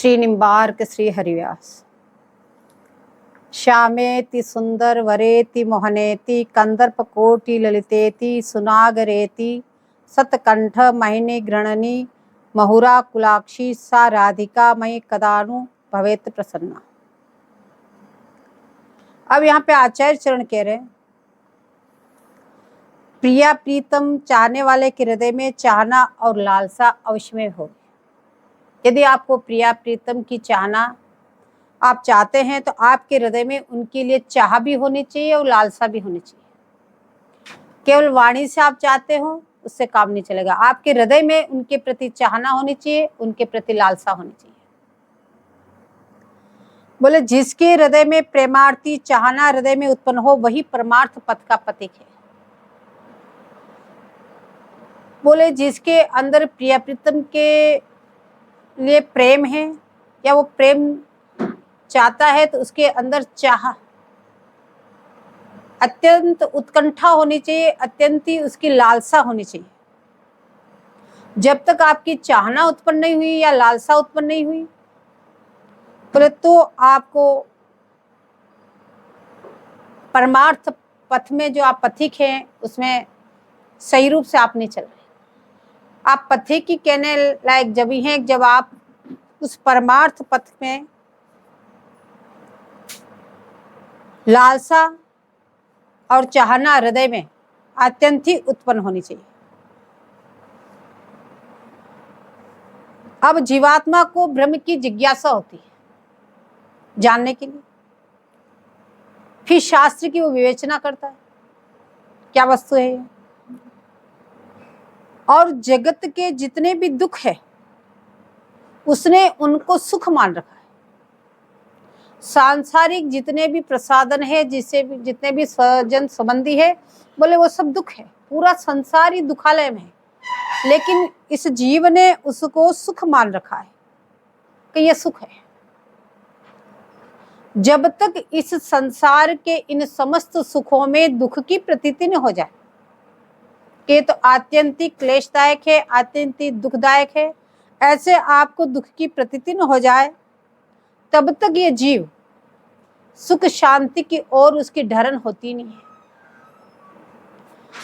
श्री निम्बार्क श्री हरिव्यास। श्यामेति सुंदर वरेति मोहनेति कंदर्प कोटि ललितेति सुनागरेति सतकंठ महिनी गृणनी महुरा कुलाक्षी सा राधिका मई कदानु भवेत प्रसन्ना। अब यहाँ पे आचार्य चरण कह रहे हैं, प्रिया प्रीतम चाहने वाले के हृदय में चाहना और लालसा अवश्य में हो। यदि आपको प्रिया प्रीतम की चाहना आप चाहते हैं तो आपके हृदय में उनके लिए चाह भी होनी चाहिए और लालसा भी होनी चाहिए। केवल वाणी से आप चाहते हो उससे काम नहीं चलेगा। आपके हृदय में उनके प्रति चाहना होनी चाहिए, उनके प्रति लालसा होनी चाहिए। बोले जिसके हृदय में प्रेमार्थी चाहना हृदय में उत्पन्न हो वही परमार्थ पथ का प्रतीक है। बोले जिसके अंदर प्रिया प्रीतम के लिए प्रेम है या वो प्रेम चाहता है तो उसके अंदर चाह अत्यंत उत्कंठा होनी चाहिए, अत्यंत ही उसकी लालसा होनी चाहिए। जब तक आपकी चाहना उत्पन्न नहीं हुई या लालसा उत्पन्न नहीं हुई तो आपको परमार्थ पथ में जो आप पथिक हैं उसमें सही रूप से आप नहीं चल रहे। आप पथिक की कहने लायक जब ही हैं जब आप उस परमार्थ पथ में लालसा और चाहना हृदय में अत्यंत ही उत्पन्न होनी चाहिए। अब जीवात्मा को ब्रह्म की जिज्ञासा होती है जानने के लिए, फिर शास्त्र की वो विवेचना करता है क्या वस्तु है ये। और जगत के जितने भी दुख है उसने उनको सुख मान रखा है। सांसारिक जितने भी प्रसादन है जितने भी स्वजन संबंधी है बोले वो सब दुख है, पूरा संसार ही दुखालय में है। लेकिन इस जीव ने उसको सुख मान रखा है कि ये सुख है। जब तक इस संसार के इन समस्त सुखों में दुख की प्रतीति न हो जाए कि तो आत्यंतिक क्लेशदायक है, आत्यंतिक दुखदायक है, ऐसे आपको दुख की प्रतीति न हो जाए तब तक ये जीव सुख शांति की ओर उसकी ढरण होती नहीं है।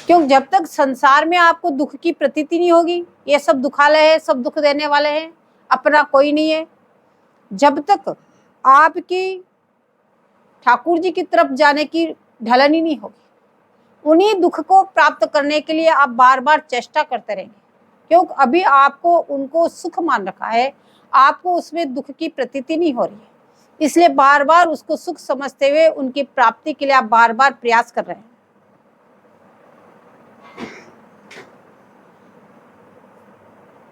क्योंकि जब तक संसार में आपको दुख की प्रतीति नहीं होगी, ये सब दुखालय है, सब दुख देने वाले हैं, अपना कोई नहीं है, जब तक आपकी ठाकुर जी की तरफ जाने की ढलन ही नहीं होगी। उन्हीं दुख को प्राप्त करने के लिए आप बार बार चेष्टा करते रहेंगे क्योंकि अभी आपको उनको सुख मान रखा है, आपको उसमें दुख की प्रतीति नहीं हो रही है, इसलिए बार बार उसको सुख समझते हुए उनकी प्राप्ति के लिए आप बार बार प्रयास कर रहे हैं।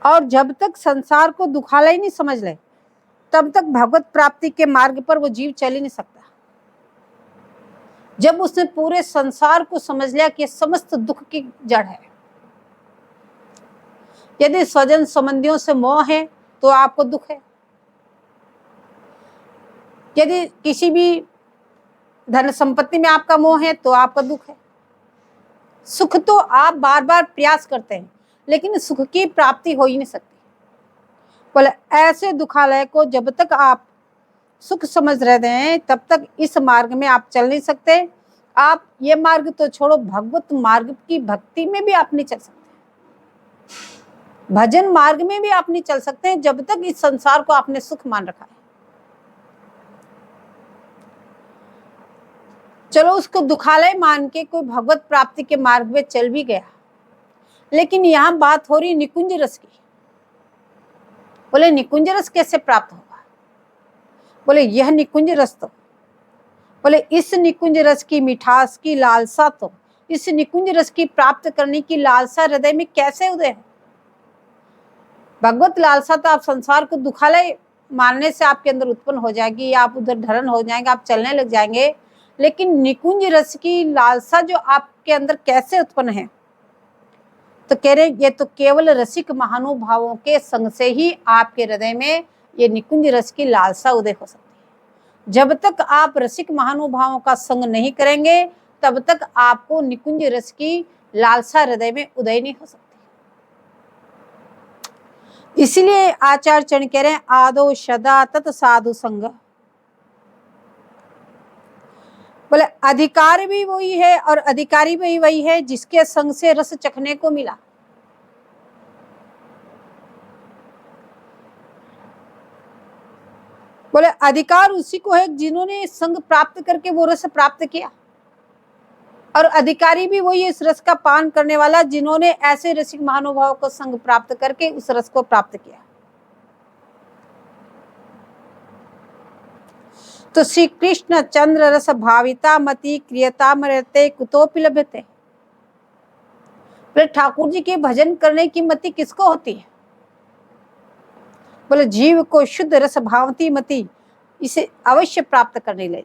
और जब तक संसार को दुखालय नहीं समझ ले तब तक भगवत प्राप्ति के मार्ग पर वो जीव चल ही नहीं सकता। जब उसने पूरे संसार को समझ लिया कि समस्त दुख की जड़ है, यदि स्वजन संबंधियों से मोह है तो आपको दुख है, यदि किसी भी धन संपत्ति में आपका मोह है तो आपका दुख है। सुख तो आप बार बार प्रयास करते हैं लेकिन सुख की प्राप्ति हो ही नहीं सकती। बोले ऐसे दुखालय को जब तक आप सुख समझ रहे हैं तब तक इस मार्ग में आप चल नहीं सकते। आप ये मार्ग तो छोड़ो, भगवत मार्ग की भक्ति में भी आप नहीं चल सकते, भजन मार्ग में भी आप नहीं चल सकते जब तक इस संसार को आपने सुख मान रखा है। चलो उसको दुखालय मान के कोई भगवत प्राप्ति के मार्ग में चल भी गया, लेकिन यहाँ बात हो रही निकुंज रस की। बोले निकुंज रस कैसे प्राप्त होगा? बोले यह निकुंज रस तो, बोले इस निकुंज रस की मिठास की लालसा तो, इस निकुंज रस की प्राप्त करने की लालसा हृदय में कैसे उदय हो? भगवत लालसा तो आप संसार को दुखालय मानने से आपके अंदर उत्पन्न हो जाएगी, आप उधर धरण हो जाएंगे, आप चलने लग जाएंगे। लेकिन निकुंज रस की लालसा जो आपके अंदर कैसे उत्पन्न है? तो कह रहे ये तो केवल रसिक महानुभावों के संग से ही आपके हृदय में ये निकुंज रस की लालसा उदय हो सकती है। जब तक आप रसिक महानुभावों का संग नहीं करेंगे तब तक आपको निकुंज रस की लालसा हृदय में उदय नहीं हो सकती। इसलिए आचार्य चरण कह रहे हैं आदो सदा तत् साधु संग। बोले अधिकार भी वही है और अधिकारी भी वही है जिसके संग से रस चखने को मिला। बोले अधिकार उसी को है जिन्होंने संग प्राप्त करके वो रस प्राप्त किया, और अधिकारी भी वही है इस रस का पान करने वाला जिन्होंने ऐसे रसिक महानुभाव को संग प्राप्त करके उस रस को प्राप्त किया। तो श्री कृष्ण चंद्र रस भाविता मति क्रियता मरते कुतोपि लभ्यते। बोले ठाकुर जी के भजन करने की मति किसको होती है? बोले जीव को शुद्ध रस भावती मति इसे अवश्य प्राप्त करने लगी।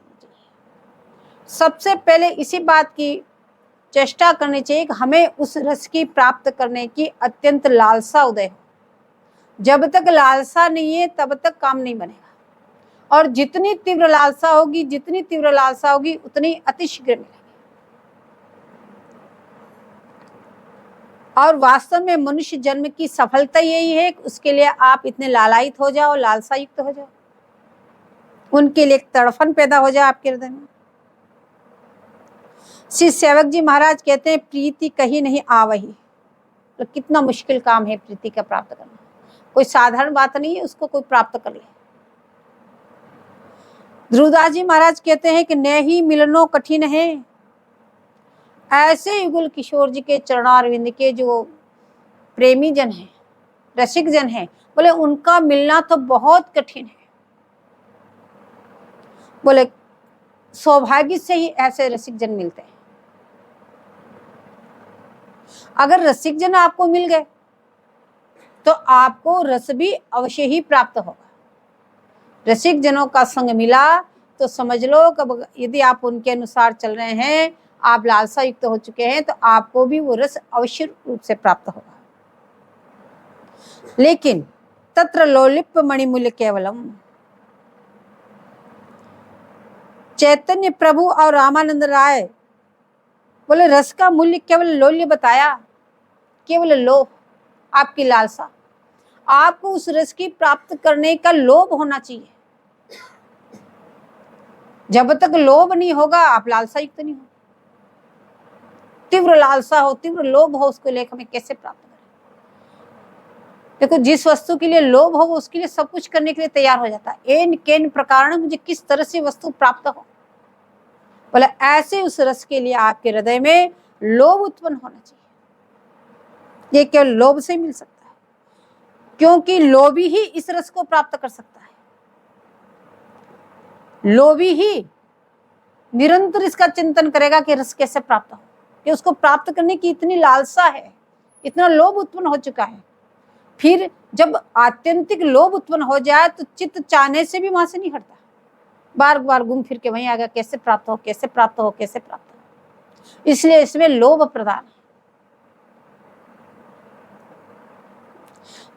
सबसे पहले इसी बात की चेष्टा करनी चाहिए कि हमें उस रस की प्राप्त करने की अत्यंत लालसा उदय हो। जब तक लालसा नहीं है तब तक काम नहीं बनेगा, और जितनी तीव्र लालसा होगी उतनी अतिशीघ्र मिलेगी। और वास्तव में मनुष्य जन्म की सफलता यही है कि उसके लिए आप इतने लालायित हो जाओ, लालसा युक्त हो जाओ, उनके लिए एक तड़फन पैदा हो जाए आपके हृदय में। श्री सेवक जी महाराज कहते हैं प्रीति कहीं नहीं आवही। तो कितना मुश्किल काम है प्रीति का प्राप्त करना, कोई साधारण बात नहीं है, उसको कोई प्राप्त कर ले। ध्रुवदास जी महाराज कहते हैं कि न ही मिलनो कठिन है। ऐसे युगल किशोर जी के चरणारविंद के जो प्रेमी जन हैं, रसिक जन हैं, बोले उनका मिलना तो बहुत कठिन है। बोले सौभाग्य से ही ऐसे रसिक जन मिलते हैं। अगर रसिक जन आपको मिल गए तो आपको रस भी अवश्य ही प्राप्त होगा। रसिक जनों का संग मिला तो समझ लो कि यदि आप उनके अनुसार चल रहे हैं, आप लालसा युक्त हो चुके हैं, तो आपको भी वो रस अवश्य रूप से प्राप्त होगा। लेकिन तत्र लोलिप मणिमूल्य केवलम। चैतन्य प्रभु और रामानंद राय बोले रस का मूल्य केवल लोल्य बताया, केवल लोभ, आपकी लालसा। आपको उस रस की प्राप्त करने का लोभ होना चाहिए। जब तक लोभ नहीं होगा आप लालसा युक्त नहीं हो। तीव्र लालसा हो, तीव्र लोभ हो, उसको लेकर हमें कैसे प्राप्त करें? देखो जिस वस्तु के लिए लोभ हो वो उसके लिए सब कुछ करने के लिए तैयार हो जाता है। एन केन प्रकार मुझे किस तरह से वस्तु प्राप्त हो। बोले ऐसे उस रस के लिए आपके हृदय में लोभ उत्पन्न होना चाहिए। ये केवल लोभ से मिल सकता है, क्योंकि लोभी ही इस रस को प्राप्त कर सकता है। लोभी ही निरंतर इसका चिंतन करेगा कि रस कैसे प्राप्त हो, कि उसको प्राप्त करने की इतनी लालसा है, इतना लोभ उत्पन्न हो चुका है। फिर जब आत्यंतिक लोभ उत्पन्न हो जाए तो चित्त चाहने से भी वहां से नहीं हटता, बार बार घूम फिर के वहीं आ गया, कैसे प्राप्त हो, कैसे प्राप्त हो, कैसे प्राप्त हो। इसलिए इसमें लोभ प्रधान है।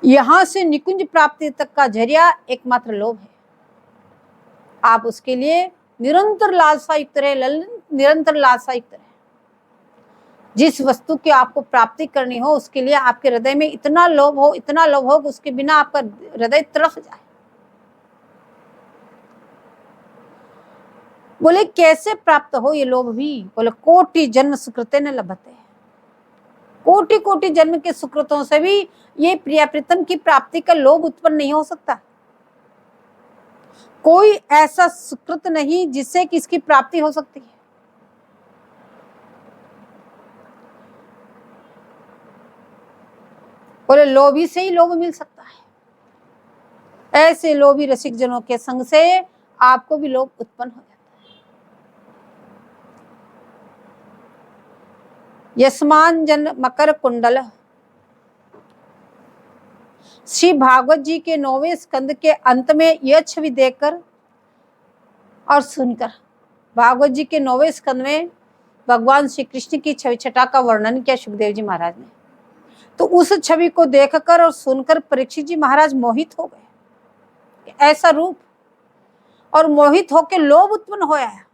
यहां से निकुंज प्राप्ति तक का जरिया एकमात्र लोभ है। आप उसके लिए निरंतर लालसा युक्त रहे, निरंतर लालसा युक्त रहे। जिस वस्तु की आपको प्राप्ति करनी हो उसके लिए आपके हृदय में इतना लोभ हो, इतना लोभ हो कि उसके बिना आपका हृदय तरफ जाए। बोले कैसे प्राप्त हो ये लोभ भी? बोले कोटि जन्म सुकृते न लभते। कोटि कोटि जन्म के सुकृतों से भी ये प्रिया प्रीतम की प्राप्ति का लोभ उत्पन्न नहीं हो सकता। कोई ऐसा सुकृत नहीं जिससे कि इसकी प्राप्ति हो सकती है। बोले लोभी से ही लोभ मिल सकता है। ऐसे लोभी रसिक जनों के संग से आपको भी लोभ उत्पन्न हो जाता है। यस्मान जन मकर कुंडल। श्री भागवत जी के 9वें स्कंद के अंत में यह छवि देखकर और सुनकर, भागवत जी के 9वें स्कंद में भगवान श्री कृष्ण की छवि छटा का वर्णन किया सुखदेव जी महाराज ने। तो उस छवि को देखकर और सुनकर परीक्षित जी महाराज मोहित हो गए। ऐसा रूप, और मोहित होकर लोभ उत्पन्न होया है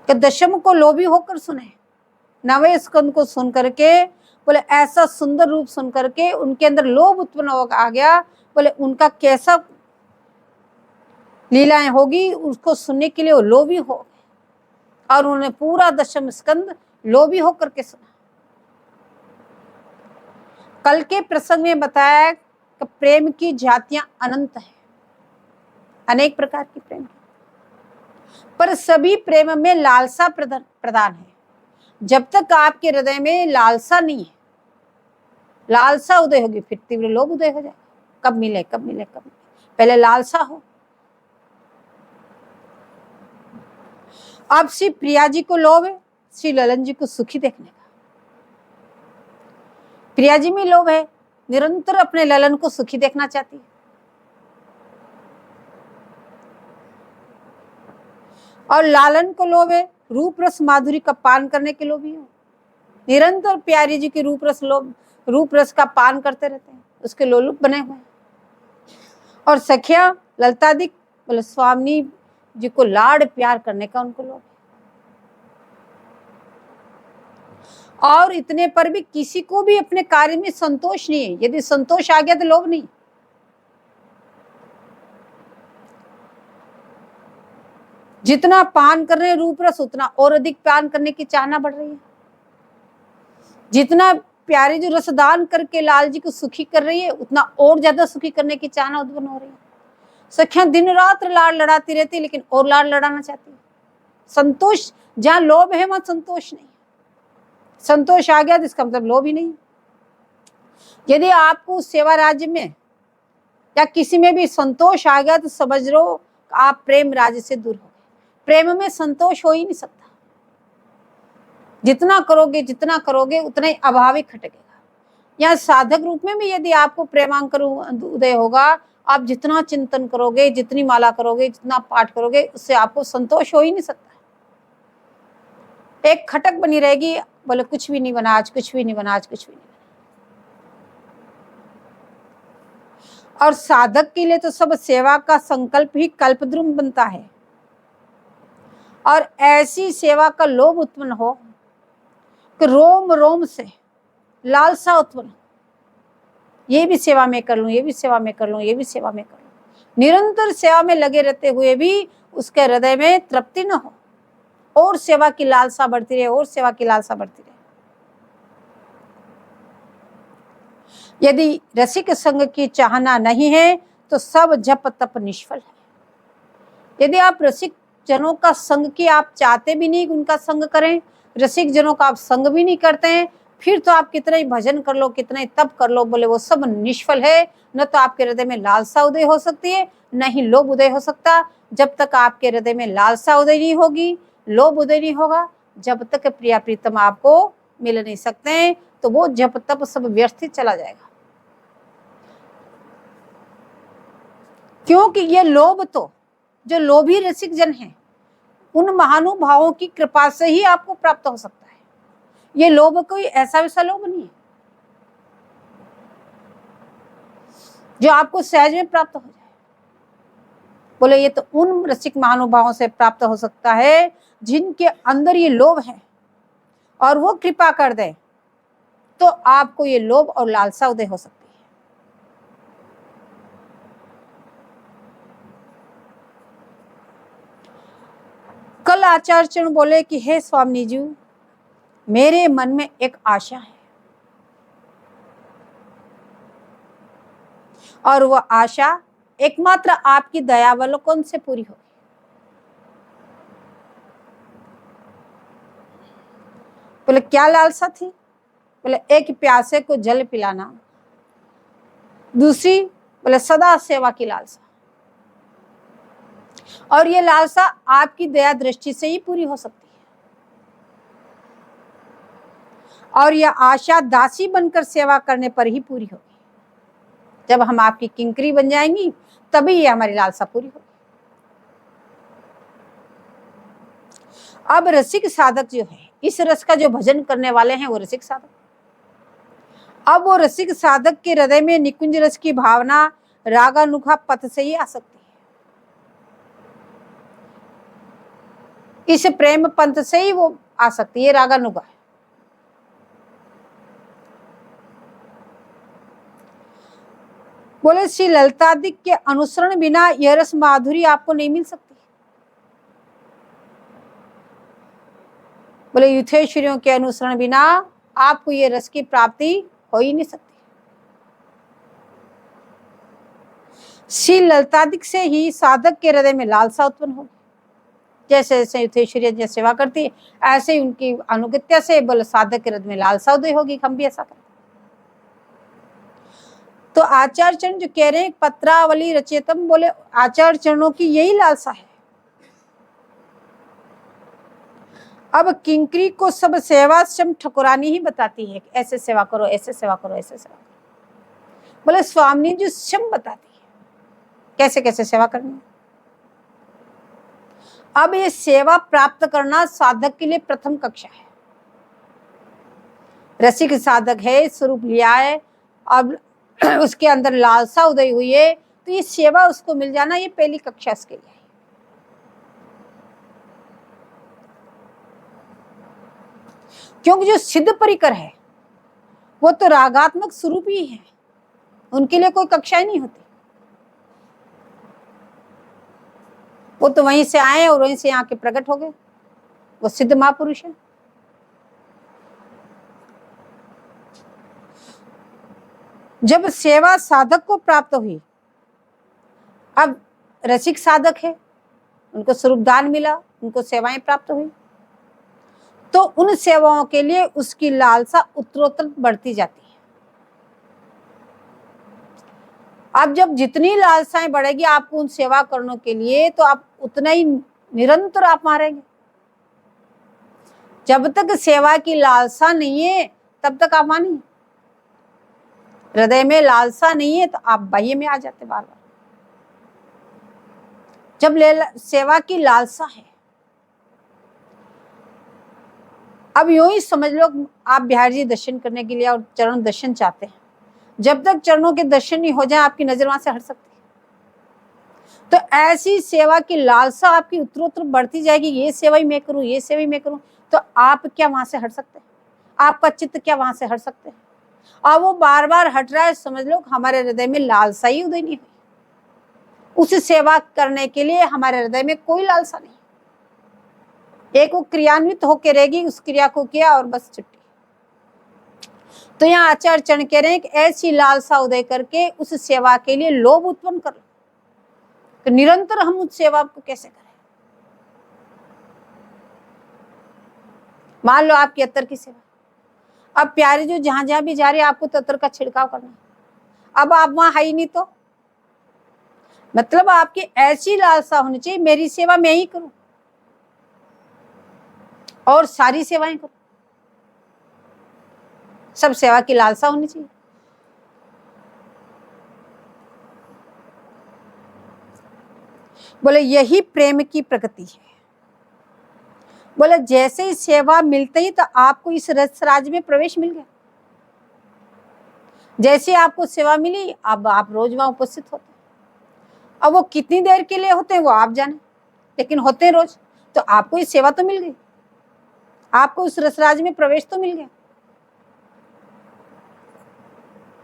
कि दशम को लोभी होकर सुने। 9वें स्कंद को सुन करके बोले ऐसा सुंदर रूप सुन करके उनके अंदर लोभ उत्पन्न आ गया। बोले उनका कैसा लीलाएं होगी उसको सुनने के लिए वो लोभी हो गए और उन्होंने पूरा दशम स्कंद लोभी होकर के सुना। कल के प्रसंग में बताया कि प्रेम की जातियां अनंत है, अनेक प्रकार की प्रेम, पर सभी प्रेम में लालसा प्रदान है। जब तक आपके हृदय में लालसा नहीं है, लालसा उदय होगी फिर तीव्र लोभ उदय हो जाएगा। कब मिले कब मिले कब मिले, पहले लालसा हो। अब श्री प्रिया जी को लोभ है श्री ललन जी को सुखी देखने का। प्रिया जी में लोभ है, निरंतर अपने ललन को सुखी देखना चाहती है। और लालन को लोभ है रूप रस माधुरी का पान करने के लोभी हो, निरंतर प्यारी जी की रूप रस का पान करते रहते हैं, उसके लोलुप बने हुए हैं। और सखिया ललतादिक बोले स्वामी जी को लाड़ प्यार करने का उनको लोभ। और इतने पर भी किसी को भी अपने कार्य में संतोष नहीं है। यदि संतोष आ गया तो लोभ नहीं। जितना पान कर रहे हैं रूप रस उतना और अधिक पान करने की चाहना बढ़ रही है। जितना प्यारे जो रसदान करके लाल जी को सुखी कर रही है उतना और ज्यादा सुखी करने की चाहना उत्पन्न हो रही है। सखियां दिन रात लाड़ लड़ाती रहती है लेकिन और लाड़ लड़ाना चाहती है। संतोष जहां लोभ है वहां संतोष नहीं। संतोष आ गया तो इसका मतलब लोभ ही नहीं। यदि आपको सेवा राज्य में या किसी में भी संतोष आ गया तो समझ लो आप प्रेम राज्य से दूर हो गए। प्रेम में संतोष हो ही नहीं सकता। जितना करोगे उतना ही अभावी खटकेगा। या साधक रूप में भी यदि आपको प्रेमांकर उदय होगा, आप जितना चिंतन करोगे, जितनी माला करोगे, जितना पाठ करोगे, उससे आपको संतोष हो ही नहीं सकता। एक खटक बनी रहेगी, बोले कुछ भी नहीं बना आज, कुछ भी नहीं बना आज, कुछ भी नहीं बना। और साधक के लिए तो सब सेवा का संकल्प ही कल्पद्रुम बनता है। और ऐसी सेवा का लोभ उत्पन्न हो कि रोम रोम से लालसा उत्पन्न, ये भी सेवा में कर लूं, ये भी सेवा में कर लूं, ये भी सेवा में कर लूं। निरंतर सेवा में लगे रहते हुए भी उसके हृदय में तृप्ति न हो, और सेवा की लालसा बढ़ती रहे, और सेवा की लालसा बढ़ती रहे। यदि रसिक संग की चाहना नहीं है तो सब जप तप निष्फल है। यदि आप रसिक जनों का संग की आप चाहते भी नहीं, उनका संग करें, रसिक जनों का आप संग भी नहीं करते हैं, फिर तो आप कितना ही भजन कर लो, कितना ही तप कर लो, बोले वो सब निष्फल है। न तो आपके हृदय में लालसा उदय हो सकती है, न ही लोभ उदय हो सकता। जब तक आपके हृदय में लालसा उदय नहीं होगी, लोभ उदय नहीं होगा, जब तक प्रिया प्रीतम आपको मिल नहीं सकते हैं, तो वो जब तब सब व्यर्थ ही चला जाएगा। क्योंकि ये लोभ तो जो लोभी रसिक जन हैं उन महानुभावों की कृपा से ही आपको प्राप्त हो सकता है। ये लोभ कोई ऐसा वैसा लोभ नहीं है जो आपको सहज में प्राप्त हो जाए। बोले ये तो उन रसिक महानुभावों से प्राप्त हो सकता है जिनके अंदर ये लोभ है, और वो कृपा कर दे तो आपको ये लोभ और लालसा उदय हो सकती है। कल आचार्य चरण बोले कि हे स्वामी जी, मेरे मन में एक आशा है, और वह आशा एकमात्र आपकी दयावलोकन से पूरी होगी। बोले क्या लालसा थी? बोले एक प्यासे को जल पिलाना, दूसरी बोले सदा सेवा की लालसा। और ये लालसा आपकी दया दृष्टि से ही पूरी हो सकती है। और यह आशा दासी बनकर सेवा करने पर ही पूरी होगी। जब हम आपकी किंकरी बन जाएंगी तभी ये हमारी लालसा पूरी होगी। अब रसिक साधक जो है, इस रस का जो भजन करने वाले हैं वो रसिक साधक। अब वो रसिक साधक के हृदय में निकुंज रस की भावना रागानुगा पथ से ही आ सकती है। इस प्रेम पंथ से ही वो आ सकती है, रागानुगा। बोले श्री ललितादिक के अनुसरण बिना यह रस माधुरी आपको नहीं मिल सकती। बोले युथेश्वरियों के अनुसरण बिना आपको ये रस की प्राप्ति हो ही नहीं सकती। श्री ललितादिक से ही साधक के हृदय में लालसा उत्पन्न होगी। जैसे जैसे युथेश्वरी जैसे सेवा करती है, ऐसे ही उनकी अनुगत्या से बोले साधक के हृदय में लालसा उदय होगी। हम भी ऐसा करें। तो आचार्य चरण जो कह रहे हैं पत्रावली रचयितम, बोले आचार्य चरणों की यही लालसा है। अब किंकरी को सब सेवा स्वयं ठकुरानी ही बताती है, ऐसे सेवा करो, ऐसे सेवा करो, ऐसे सेवा करो। बोले स्वामी जी स्वयं बताती है कैसे कैसे सेवा करनी है। अब ये सेवा प्राप्त करना साधक के लिए प्रथम कक्षा है। रसिक साधक है, स्वरूप लिया है, अब उसके अंदर लालसा उदय हुई है, तो ये सेवा उसको मिल जाना ये पहली कक्षा इसके लिए है। क्योंकि जो सिद्ध परिकर है वो तो रागात्मक स्वरूप ही है, उनके लिए कोई कक्षा ही नहीं होती। वो तो वहीं से आए और वहीं से आके प्रकट हो गए, वो सिद्ध महापुरुष है। जब सेवा साधक को प्राप्त हुई, अब रसिक साधक है, उनको स्वरूप दान मिला, उनको सेवाएं प्राप्त हुई, तो उन सेवाओं के लिए उसकी लालसा उत्तरोत्तर बढ़ती जाती है। अब जब जितनी लालसाएं बढ़ेगी आपको उन सेवा करने के लिए, तो आप उतना ही निरंतर आप मारेंगे। जब तक सेवा की लालसा नहीं है तब तक आप मानिए, हृदय में लालसा नहीं है तो आप बाह्य में आ जाते बार बार। जब सेवा की लालसा है, अब यूं ही समझ लो आप बिहारी जी दर्शन करने के लिए और चरण दर्शन चाहते हैं, जब तक चरणों के दर्शन नहीं हो जाए आपकी नजर वहां से हट सकती है। तो ऐसी सेवा की लालसा आपकी उत्तरोत्तर बढ़ती जाएगी, ये सेवा ही मैं करूं, ये सेवा ही मैं करूं, तो आप क्या वहां से हट सकते हैं? आपका चित्त क्या वहां से हट सकते हैं? और वो बार बार हट रहा है, समझ लो हमारे हृदय में लालसा ही उदय नहीं हुई। उस सेवा करने के लिए हमारे हृदय में कोई लालसा नहीं, एक वो क्रियान्वित होकर रहेगी, उस क्रिया को किया और बस छुट्टी। तो यहाँ आचार्य चरण कह रहे हैं कि ऐसी लालसा उदय करके उस सेवा के लिए लोभ उत्पन्न कर लो, तो निरंतर हम उस सेवा को कैसे करें? मान लो आपकी अत्तर की सेवा, अब प्यारे जो जहां जहां भी जा रहे हैं आपको तो अत्तर का छिड़काव करना, अब आप वहां है ही नहीं, तो मतलब आपकी ऐसी लालसा होनी चाहिए मेरी सेवा मैं ही करूं और सारी सेवाएं करूं, सब सेवा की लालसा होनी चाहिए। बोले यही प्रेम की प्रकृति है। बोले जैसे ही सेवा मिलते ही तो आपको इस रस राज में प्रवेश मिल गया। जैसे आपको सेवा मिली, अब आप रोज वहां उपस्थित होते। अब वो कितनी देर के लिए होते हैं वो आप जाने, लेकिन होते हैं रोज, तो आपको ये सेवा तो मिल गई, आपको उस रसराज में प्रवेश तो मिल गया।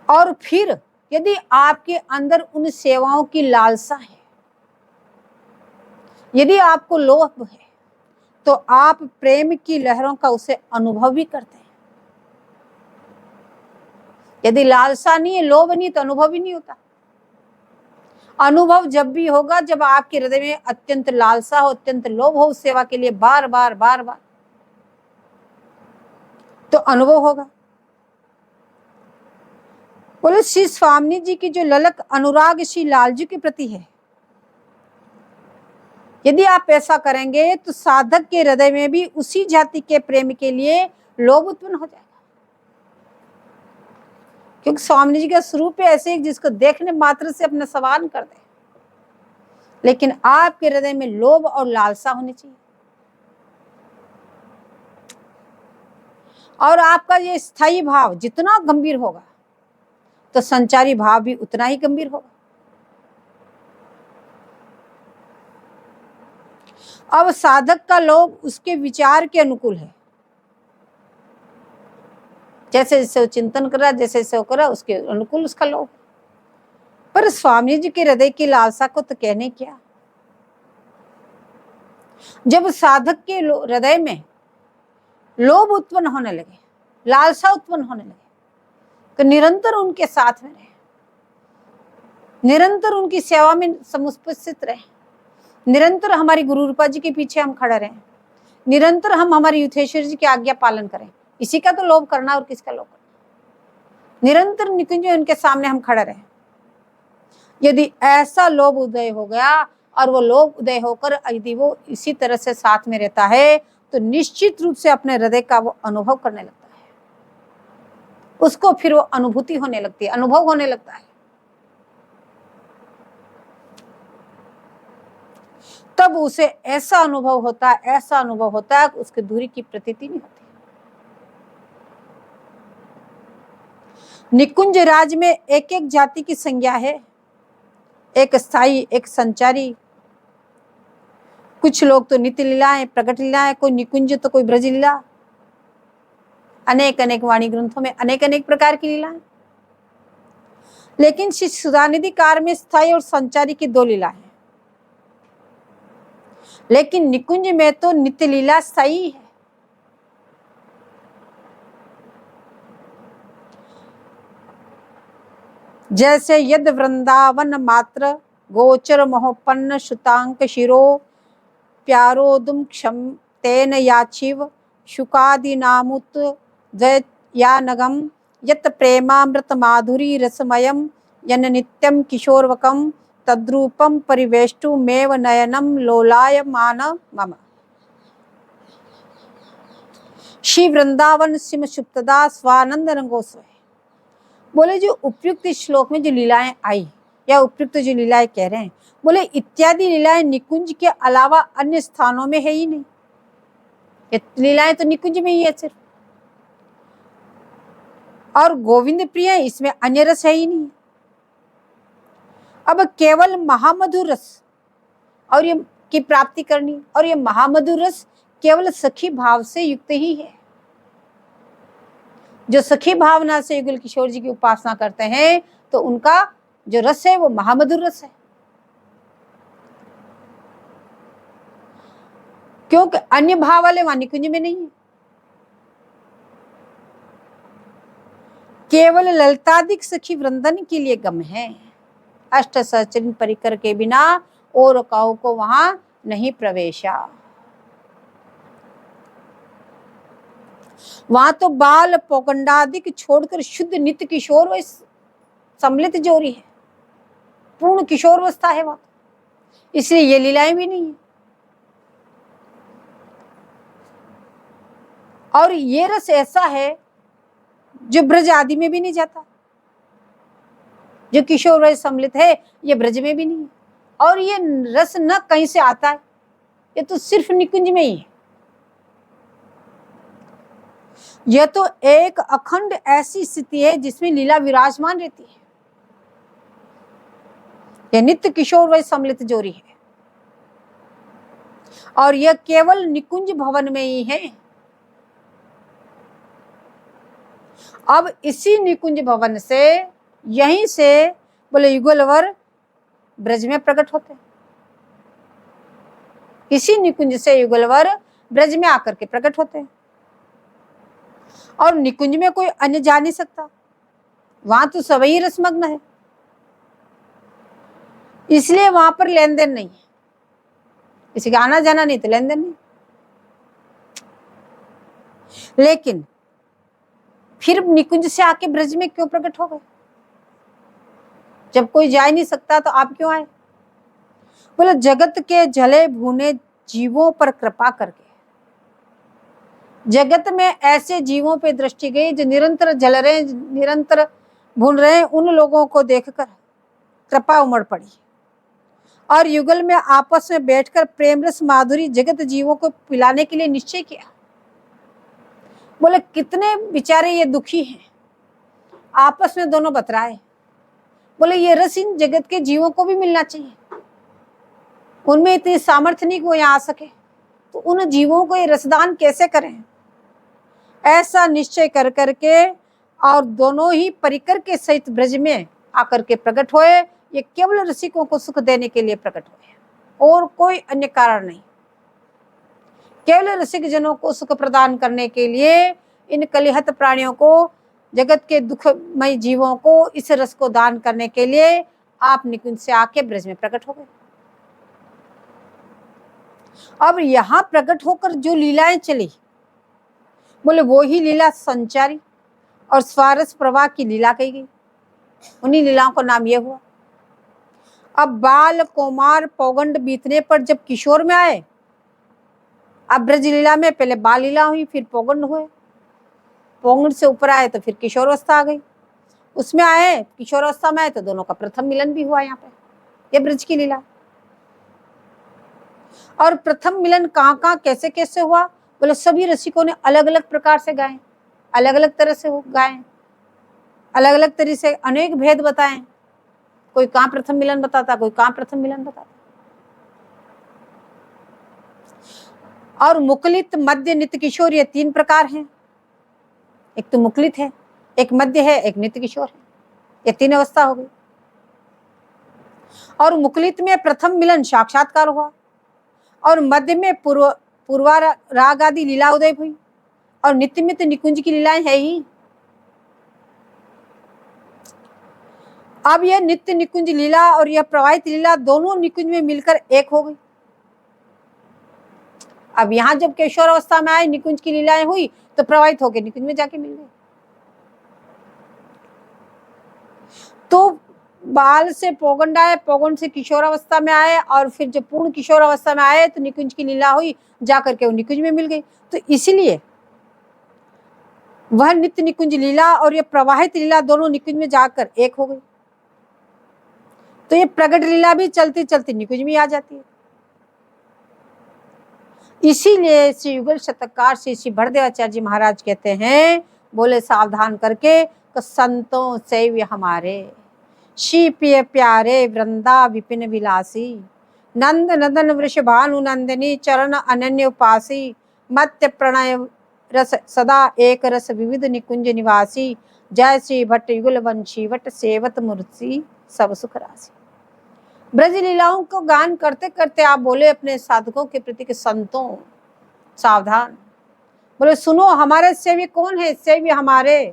और फिर यदि आपके अंदर उन सेवाओं की लालसा है, यदि आपको लोभ है, तो आप प्रेम की लहरों का उसे अनुभव भी करते हैं। यदि लालसा नहीं है, लोभ नहीं, तो अनुभव ही नहीं होता। अनुभव जब भी होगा जब आपके हृदय में अत्यंत लालसा हो, अत्यंत लोभ हो उस सेवा के लिए, बार बार बार बार, तो अनुभव होगा। बोले श्री स्वामी जी की जो ललक अनुराग श्री लाल जी के प्रति है, यदि आप ऐसा करेंगे तो साधक के हृदय में भी उसी जाति के प्रेम के लिए लोभ उत्पन्न हो जाएगा। क्योंकि स्वामी जी का स्वरूप है ऐसे जिसको देखने मात्र से अपना सवाल कर दे, लेकिन आपके हृदय में लोभ और लालसा होनी चाहिए। और आपका ये स्थायी भाव जितना गंभीर होगा तो संचारी भाव भी उतना ही गंभीर होगा। अब साधक का लोभ उसके विचार के अनुकूल है, जैसे जैसे वो चिंतन कर रहा है, जैसे जैसे वो कर रहा है उसके अनुकूल उसका लोभ। पर स्वामी जी के हृदय की लालसा को तो कहने क्या। जब साधक के हृदय में लोभ उत्पन्न होने लगे, लालसा उत्पन्न होने लगे, तो निरंतर उनके साथ में रहे, निरंतर उनकी सेवा में समुपस्थित रहे, निरंतर हमारी गुरु रूपा जी के पीछे हम खड़े रहें, निरंतर हम हमारी युथेश्वर जी की आज्ञा पालन करें। इसी का तो लोभ करना, और किसका लोभ करना। निरंतर निकुंज में उनके सामने हम खड़े रहें। यदि ऐसा लोभ उदय हो गया, और वो लोभ उदय होकर यदि वो इसी तरह से साथ में रहता है, तो निश्चित रूप से अपने हृदय का वो अनुभव करने लगता है, उसको फिर वो अनुभूति होने लगती है, अनुभव होने लगता है। तब उसे ऐसा अनुभव होता है, ऐसा अनुभव होता है कि उसकी दूरी की प्रतीति नहीं होती। निकुंज राज में एक एक जाति की संज्ञा है, एक स्थायी, एक संचारी। कुछ लोग तो नित्य लीलाएं, प्रकट लीलाएं, कोई निकुंज तो कोई ब्रज लीला, अनेक अनेक वाणी ग्रंथों में अनेक अनेक प्रकार की लीलाएं। लेकिन श्री सुधानिधि कार में स्थायी और संचारी की 2 लीला है, लेकिन निकुंज में तो नित्य लीला स्थायी है। जैसे यद वृंदावन मात्र गोचर मोहपन्न शुतांक शिरो प्यारोदुम क्षम तेन याचिव शुकादि नामुत यानगम यत प्रेमामृत माधुरी रसमयम यन नित्यम किशोरवकम तद्रूपम परिवेष्टुमेव नयनम लोलायमान मम। श्री वृंदावन सिम सुप्तदा स्वानंद रंगोस्वय। बोले जो उपयुक्त श्लोक में जो लीलाएं आई, या उपयुक्त जो लीलाएं कह रहे हैं, बोले इत्यादि लीलाएं निकुंज के अलावा अन्य स्थानों में है ही नहीं। ये लीलाएं तो निकुंज में ही है सिर्फ। और गोविंद प्रिय, इसमें अन्य रस है ही नहीं। अब केवल महामधुर रस और ये की प्राप्ति करनी, और ये महामधुर रस केवल सखी भाव से युक्त ही है। जो सखी भावना से युगल किशोर जी की उपासना करते हैं, तो उनका जो रस है वो महामधुर रस है। क्योंकि अन्य भाव वाले वहां निकुंज में नहीं है। केवल ललतादिक सखी वृंदन के लिए गम है। अष्ट सहचरण परिकर के बिना और काऊ को वहां नहीं प्रवेशा। वहां तो बाल पोकंडादिक छोड़कर शुद्ध नित्य किशोर व सम्मिलित जोरी है, पूर्ण किशोरावस्था है वहां। इसलिए ये लीलाएं भी नहीं है। और ये रस ऐसा है जो ब्रज आदि में भी नहीं जाता। जो किशोर रस सम्मिलित है, ये ब्रज में भी नहीं है। और ये रस न कहीं से आता है, ये तो सिर्फ निकुंज में ही है। यह तो एक अखंड ऐसी स्थिति है जिसमें लीला विराजमान रहती है। यह नित्य किशोर व सम्मिलित जोरी है, और यह केवल निकुंज भवन में ही है। अब इसी निकुंज भवन से, यहीं से बोले युगलवर ब्रज में प्रकट होते। इसी निकुंज से युगलवर ब्रज में आकर के प्रकट होते हैं। और निकुंज में कोई अन्य जा नहीं सकता, वहां तो सभी रसमग्न है। इसलिए वहां पर लेन देन नहीं है, किसी का आना जाना नहीं तो लेन देन नहीं। लेकिन फिर निकुंज से आके ब्रज में क्यों प्रकट हो गए? जब कोई जा ही नहीं सकता तो आप क्यों आए? बोले जगत के जले भूने जीवों पर कृपा करके। जगत में ऐसे जीवों पे दृष्टि गई जो निरंतर जल रहे, निरंतर भून रहे, उन लोगों को देखकर कृपा उमड़ पड़ी, और युगल में आपस में बैठकर प्रेम रस माधुरी जगत जीवों को पिलाने के लिए निश्चय किया। बोले कितने बेचारे ये दुखी हैं, आपस में दोनों बतराए। बोले ये रस इन जगत के जीवों को भी मिलना चाहिए। उनमें इतनी सामर्थ्य नहीं कि वो यहाँ आ सके, तो उन जीवों को ये रसदान कैसे करें? ऐसा निश्चय कर करके और दोनों ही परिकर के सहित ब्रज में आकर के प्रकट हुए। ये केवल रसिकों को सुख देने के लिए प्रकट हुए और कोई अन्य कारण नहीं। केवल रसिक जनों को सुख प्रदान करने के लिए, इन कलिहत प्राणियों को, जगत के दुखमय जीवों को इस रस को दान करने के लिए आप निकुंज से आके ब्रज में प्रकट हो गए। अब यहां प्रकट होकर जो लीलाएं चली, बोले वो ही लीला संचारी और स्वारस प्रवाह की लीला कही गई। उन्हीं लीलाओं का नाम ये हुआ। अब बाल कुमार पौगंड बीतने पर जब किशोर में आए, अब ब्रज लीला में पहले बाल लीला हुई, फिर पौगंड हुए, पौगंड से ऊपर आए तो फिर किशोरावस्था आ गई, उसमें आए किशोरावस्था में आए तो दोनों का प्रथम मिलन भी हुआ यहाँ पे। ये ब्रज की लीला। और प्रथम मिलन कहाँ कहाँ कैसे कैसे हुआ, बोले सभी रसिकों ने अलग अलग प्रकार से गाए, अलग अलग तरह से गाए, अलग अलग तरह से अनेक भेद बताए। कोई कहाँ प्रथम मिलन बताता, कोई कहाँ प्रथम मिलन बताता। और मुकलित, मध्य, नित्य किशोर, ये 3 प्रकार हैं। एक तो मुकलित है, एक मध्य है, एक नित्य किशोर है। ये 3 अवस्था हो गई। और मुकलित में प्रथम मिलन साक्षात्कार हुआ, और मध्य में पूर्वा राग आदि लीला उदय हुई, और नित्य में तो निकुंज की लीलाएं है ही। अब यह नित्य निकुंज लीला और यह प्रवाहित लीला दोनों निकुंज में मिलकर एक हो गई। अब यहां जब किशोर अवस्था में आए, निकुंज की लीलाएं हुई तो प्रवाहित होकर निकुंज में जाके मिल गए। तो बाल से पौगंड आए, पौगंड से किशोर अवस्था में आए, और फिर जब पूर्ण किशोर अवस्था में आए तो निकुंज की लीला हुई, जाकर के वो निकुंज में मिल गई। तो इसलिए वह नित्य निकुंज लीला और यह प्रवाहित लीला दोनों निकुंज में जाकर एक हो गई। तो ये प्रगट लीला भी चलती चलती निकुंज में आ जाती है। इसीलिए श्री युगल शतककार श्री भरदेवाचार्य जी महाराज कहते हैं, बोले सावधान करके, संतों सेव्य हमारे, श्री प्रिय प्यारे वृंदा विपिन विलासी, नंद नदन वृषभानु नंदिनी, चरण अनन्य उपासी, मत्य प्रणय रस सदा एक रस विविध निकुंज निवासी, जय श्री भट्ट युगल वंशी वट सेवत मूर्ति सब सुख राशि। ब्रज लीलाओं को गान करते करते आप बोले अपने साधकों के प्रति के संतों सावधान, बोले सुनो हमारे सेव्य कौन है, सेव्य हमारे,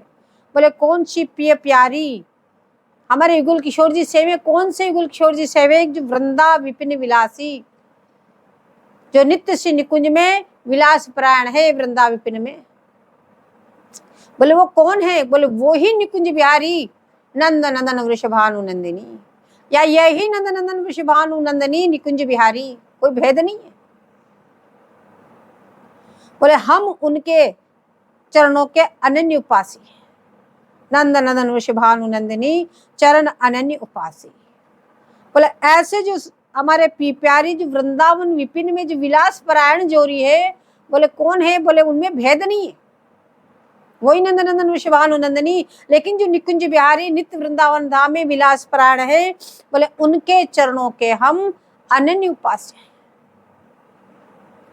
बोले कौन सी प्रिय प्यारी, हमारे युगल किशोर जी सेव्य, कौन से युगल किशोर जी सेव्य, जो वृंदा विपिन विलासी, जो नित्य श्री निकुंज में विलास परायण है वृंदा विपिन में। बोले वो कौन है, बोले वो ही निकुंज बिहारी नंद नंदन वृषभानु नंदिनी, या यही नंद नंदन वृषभानु नंदिनी निकुंज बिहारी, कोई भेद नहीं है। बोले हम उनके चरणों के अनन्य उपासी हैं, नंद नंदन वृषभानु नंदिनी चरण अनन्य उपासी। बोले ऐसे जो हमारे प्यारी जो वृंदावन विपिन में जो विलास परायण जोरी है, बोले कौन है, बोले उनमें भेद नहीं है, वही नंद नंदन वृषभानु नंदिनी। लेकिन जो निकुंज बिहारी नित्य वृंदावन धाम में विलास परायण है, बोले उनके चरणों के हम अनन्य उपास्य हैं,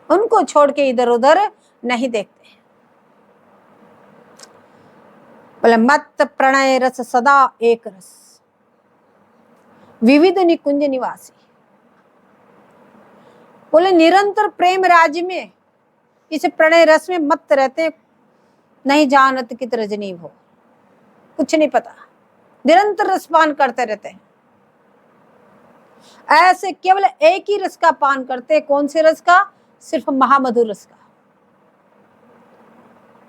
उनको छोड़ के इधर उधर नहीं देखते। बोले मत प्रणय रस सदा एक रस विविध निकुंज निवासी, बोले निरंतर प्रेम राज्य में इस प्रणय रस में मत रहते, नहीं जानत कित रजनी हो, कुछ नहीं पता, निरंतर रसपान करते रहते हैं। ऐसे केवल एक ही रस का पान करते, कौन से रस का, सिर्फ महामधुर रस का।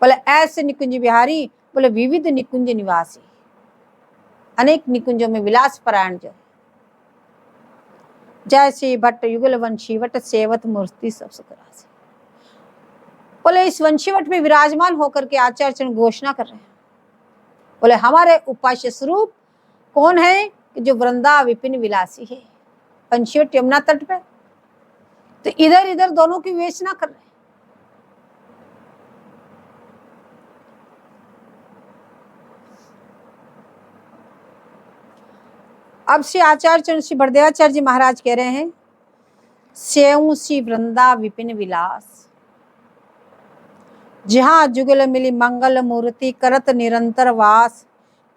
बोले ऐसे निकुंज बिहारी, बोले विविध निकुंज निवासी, अनेक निकुंजों में विलास परायण जो है, जय श्री भट्ट युगल वंशी वट सेवत मूर्ति सब सुख राशि। बोले इस वंशीवट में विराजमान होकर के आचार्य चरण घोषणा कर रहे हैं, बोले हमारे उपास्य स्वरूप कौन है, जो वृंदा विपिन विलासी है, वंशीवट यमुना तट पे। तो इधर इधर दोनों की विवेचना कर रहे हैं। अब श्री आचार्य चरण श्री भरदेवाचार्य जी महाराज कह रहे हैं, सेऊ श्री वृंदा विपिन विलास, जहां जुगल मिली मंगल मूर्ति करत निरंतर वास,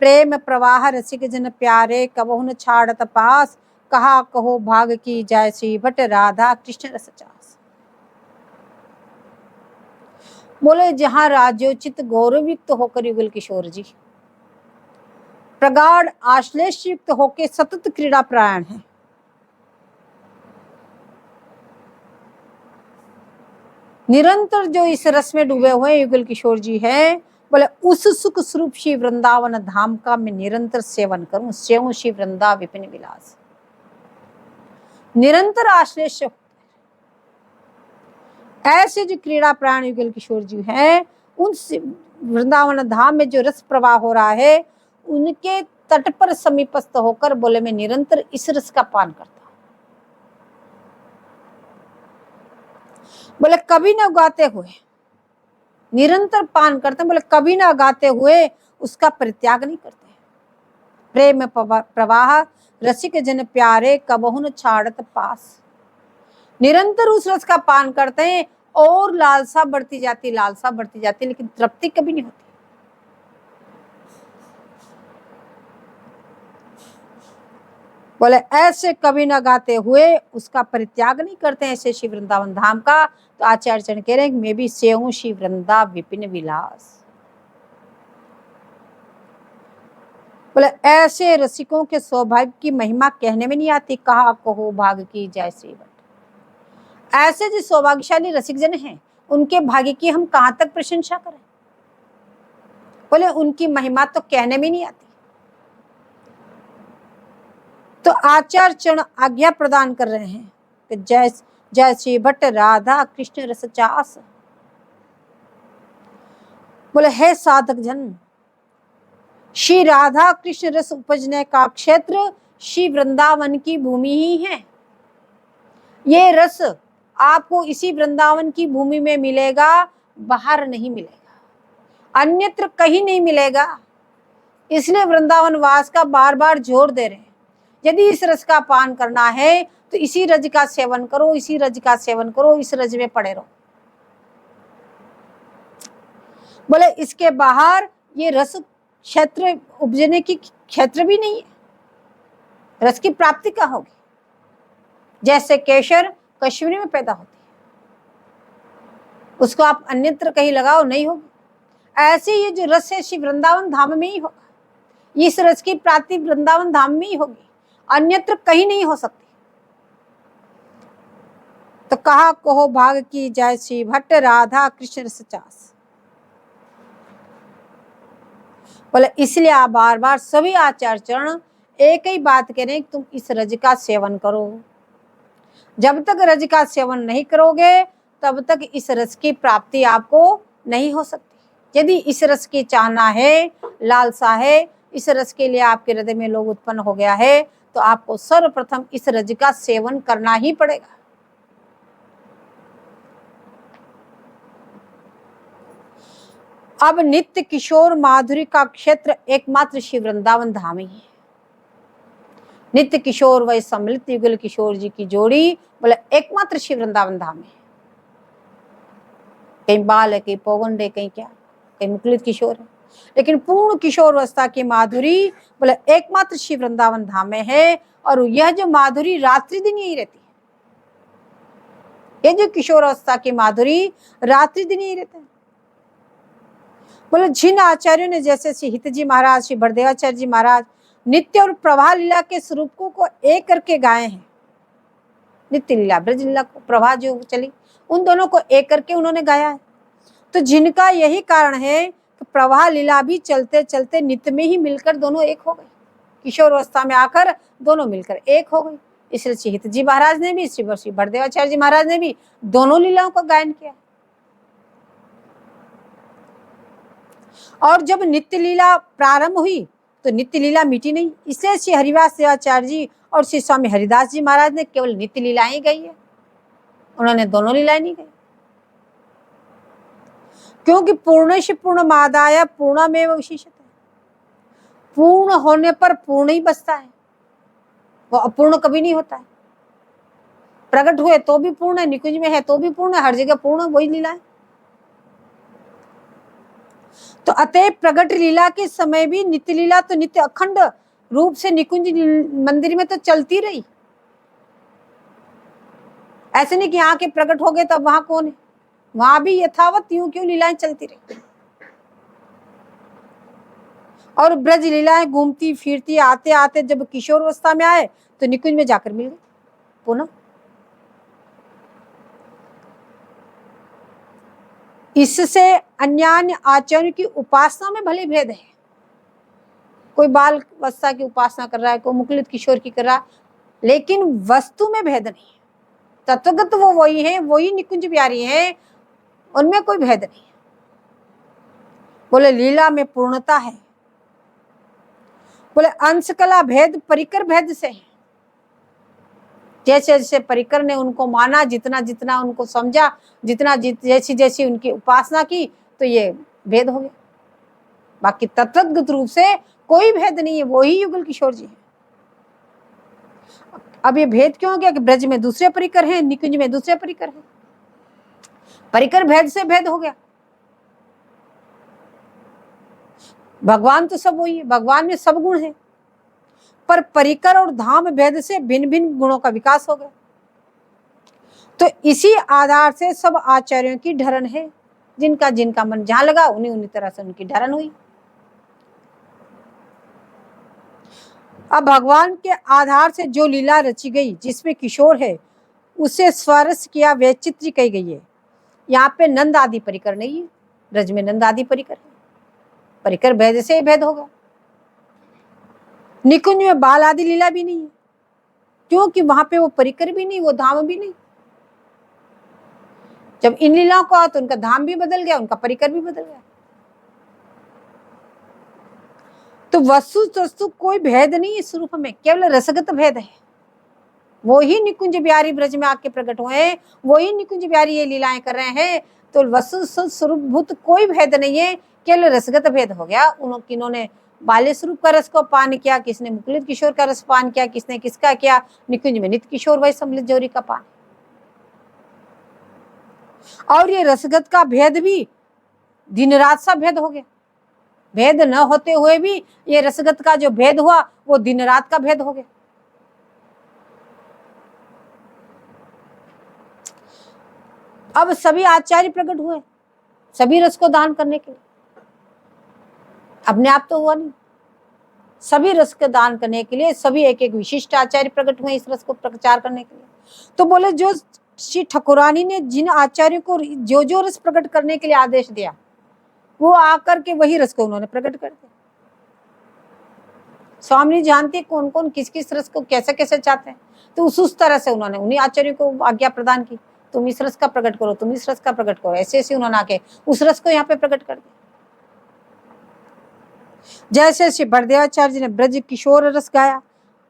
प्रेम प्रवाह रसिक जन प्यारे कबहु न छाड़त पास, कहा कहो भाग की जैसी भट राधा कृष्ण रस चास। बोले जहां राज्योचित गौरवयुक्त होकर युगल किशोर जी प्रगाढ़ आश्लेष युक्त होकर सतत क्रीड़ा प्राण है, निरंतर जो इस रस में डूबे हुए युगल किशोर जी हैं, बोले उस सुख स्वरूप श्री वृंदावन धाम का मैं निरंतर सेवन करूं, सेवं श्री वृंदा विपिन विलास। निरंतर आश्लेष ऐसे जो क्रीड़ा प्राण युगल किशोर जी हैं, उन वृंदावन धाम में जो रस प्रवाह हो रहा है, उनके तट पर समीपस्थ होकर बोले मैं निरंतर इस रस का पान करता हूं। बोले कभी न उगाते हुए, निरंतर पान करते हैं, बोले कभी न उगाते हुए उसका परित्याग नहीं करते। प्रेम प्रवाह रसिक जन प्यारे कबहु न छाड़त पास, निरंतर उस रस का पान करते हैं और लालसा बढ़ती जाती, लालसा बढ़ती जाती, लेकिन तृप्ति कभी नहीं होती। बोले ऐसे कभी न गाते हुए उसका परित्याग नहीं करते ऐसे श्री वृंदावन धाम का। तो आचार्य चरण कह रहे हैं मैं भी सेवूं श्री वृंदा विपिन विलास। बोले ऐसे रसिकों के सौभाग्य की महिमा कहने में नहीं आती, कहा कहो भाग की जय श्री भट्ट। ऐसे जो सौभाग्यशाली रसिक जन हैं, उनके भाग्य की हम कहां तक प्रशंसा करें। बोले उनकी महिमा तो कहने में नहीं आती। तो आचार्य चरण आज्ञा प्रदान कर रहे हैं कि जय जय श्री भट्ट राधा कृष्ण रस चास। बोले हे साधक जन, श्री राधा कृष्ण रस उपजने का क्षेत्र श्री वृंदावन की भूमि ही है। ये रस आपको इसी वृंदावन की भूमि में मिलेगा, बाहर नहीं मिलेगा, अन्यत्र कहीं नहीं मिलेगा। इसलिए वृंदावन वास का बार बार जोर दे रहे हैं, यदि इस रस का पान करना है तो इसी रज का सेवन करो, इसी रज का सेवन करो, इस रज में पड़े रहो। बोले इसके बाहर ये रस क्षेत्र उपजने की क्षेत्र भी नहीं है, रस की प्राप्ति कहाँ होगी। जैसे केशर कश्मीर में पैदा होती है, उसको आप अन्यत्र कहीं लगाओ नहीं होगी, ऐसे ये जो रस है श्री वृंदावन धाम में ही होगा। इस रस की प्राप्ति वृंदावन धाम में ही होगी, अन्यत्र कहीं नहीं हो सकती। तो कहा कहो भाग की जय श्री भट्ट राधा कृष्ण रस चास। बोले इसलिए आप बार बार सभी आचार्य चरण एक ही बात कह रहे हैं, तुम इस रज का सेवन करो। जब तक रज का सेवन नहीं करोगे तब तक इस रस की प्राप्ति आपको नहीं हो सकती। यदि इस रस की चाहना है, लालसा है, इस रस के लिए आपके हृदय में लोभ उत्पन्न हो गया है, तो आपको सर्वप्रथम इस रज का सेवन करना ही पड़ेगा। अब नित्य किशोर माधुरी का क्षेत्र एकमात्र श्री वृंदावन धाम ही है। नित्य किशोर व सम्मिलित युगल किशोर जी की जोड़ी बोले एकमात्र श्री वृंदावन धाम है। कहीं बाल है, कहीं पौगंड है, कहीं क्या, कहीं मुकुलित किशोर है, लेकिन पूर्ण किशोर अवस्था की माधुरी बोले एकमात्र श्री वृंदावन धाम में है। और यह जो माधुरी रात्रि दिन यही रहती है, ये जो किशोर अवस्था की माधुरी रात्रि दिन यही रहता है। बोले जिन आचार्यों ने जैसे श्री हित जी महाराज, श्री बड़देवाचार्य जी महाराज नित्य और प्रभा लीला के स्वरूपों को एक करके गाए हैं। नित्य लीला, ब्रज लीला को, प्रभा जो चली, उन दोनों को एक करके उन्होंने गाया है। तो जिनका यही कारण है कि प्रभा लीला भी चलते चलते नित्य में ही मिलकर दोनों एक हो गए, किशोर अवस्था में आकर दोनों मिलकर एक हो गई। इसलिए श्री हित जी महाराज ने भी, श्री बड़देवाचार्य जी महाराज ने भी दोनों लीलाओं का गायन किया। और जब नित्य लीला प्रारंभ हुई तो नित्य लीला मिटी नहीं, इसलिए श्री हरिवास देवाचार्य जी और श्री स्वामी हरिदास जी महाराज ने केवल नित्य लीलाएं गई है, उन्होंने दोनों लीलाएं नहीं गई। क्योंकि पूर्णेश पूर्णमादाय पूर्णमेव विशिष्यते, पूर्ण होने पर पूर्ण ही बचता है, वो अपूर्ण कभी नहीं होता है। प्रकट हुए तो भी पूर्ण है, निकुंज में है तो भी पूर्ण है, हर जगह पूर्ण, वही लीला है। तो अतः प्रगट लीला के समय भी नित्य लीला तो नित्य अखंड रूप से निकुंज मंदिर में तो चलती रही। ऐसे नहीं कि यहाँ के प्रकट हो गए तब वहां कौन है, वहां भी यथावत यूं क्यों लीलाएं चलती रही। और ब्रज लीलाएं घूमती फिरती आते आते जब किशोर अवस्था में आए तो निकुंज में जाकर मिल गए पुनः। इससे अन्य आचरण की उपासना में भले भेद है, कोई बाल अवस्था की उपासना कर रहा है, कोई मुकुलित किशोर की कर रहा है, लेकिन वस्तु में भेद नहीं है। तत्वगत वो वही है, वही निकुंज बिहारी है, उनमें कोई भेद नहीं है। बोले लीला में पूर्णता है। बोले अंश कला भेद परिकर भेद से है। जैसे जैसे परिकर ने उनको माना, जितना जितना उनको समझा, जितना जैसी जैसी उनकी उपासना की, तो ये भेद हो गया। बाकी तत्वगत रूप से कोई भेद नहीं है, वही युगल किशोर जी है। अब ये भेद क्यों हो गया कि ब्रज में दूसरे परिकर हैं, निकुंज में दूसरे परिकर हैं। परिकर भेद से भेद हो गया। भगवान तो सब वही है, भगवान में सब गुण है, पर परिकर और धाम भेद से भिन्न भिन्न गुणों का विकास हो गया। तो इसी आधार से सब आचार्यों की ढरन है, जिनका जिनका मन जहां लगा उन्हीं उन्हीं तरह से उनकी ढरन हुई। अब भगवान के आधार से जो लीला रची गई जिसमें किशोर है, उसे स्वरस किया वैचित्री कही गई है। यहाँ पे नंद आदि परिकर नहीं है, ब्रज में नंद आदि परिकर है, परिकर भेद से ही भेद होगा। निकुंज में बाल आदि लीला भी नहीं है, क्योंकि वहां पे वो परिकर भी नहीं, वो धाम भी नहीं। जब इन लीलाओं को तो उनका धाम भी बदल गया, उनका परिकर भी बदल गया। तो वस्तु कोई भेद नहीं इस रूप में, केवल रसगत भेद है। वो ही निकुंज बिहारी ब्रज में आके प्रकट हुए हैं, वही निकुंज बिहारी ये लीलाएं कर रहे हैं। तो वस्तु स्वरूपभूत कोई भेद नहीं है, केवल रसगत भेद हो गया। किन्होंने बाल्य स्वरूप का रस को पान किया, किसने मुकुलित किशोर का रस पान किया, किसने किसका किया। निकुंज में नित्य किशोर वही सम्मिलित जोरी का पान। और ये रसगत का भेद भी दिन रात सा भेद हो गया। भेद न होते हुए भी ये रसगत का जो भेद हुआ वो दिन रात का भेद हो गया। अब सभी आचार्य प्रकट हुए सभी रस को दान करने के लिए, अपने आप तो हुआ नहीं, सभी रस के दान करने के लिए सभी एक एक विशिष्ट आचार्य प्रकट हुए इस रस को प्रचार करने के लिए। तो बोले जो श्री ठाकुरानी ने जिन आचार्यों को जो जो रस प्रकट करने के लिए आदेश दिया, वो आकर के वही रस को उन्होंने प्रकट कर दिया। स्वामी जानते कौन कौन किस किस रस को कैसे कैसे चाहते हैं, तो उस तरह से उन्होंने उन्हीं आचार्यों को आज्ञा प्रदान की, तुम इस रस का प्रकट करो, तुम इस रस का प्रकट करो। ऐसे ऐसे उन्होंने आके उस रस को यहाँ पे प्रकट कर दिया। जैसे श्री बड़देवाचार्य जी ने ब्रज किशोर रस गाया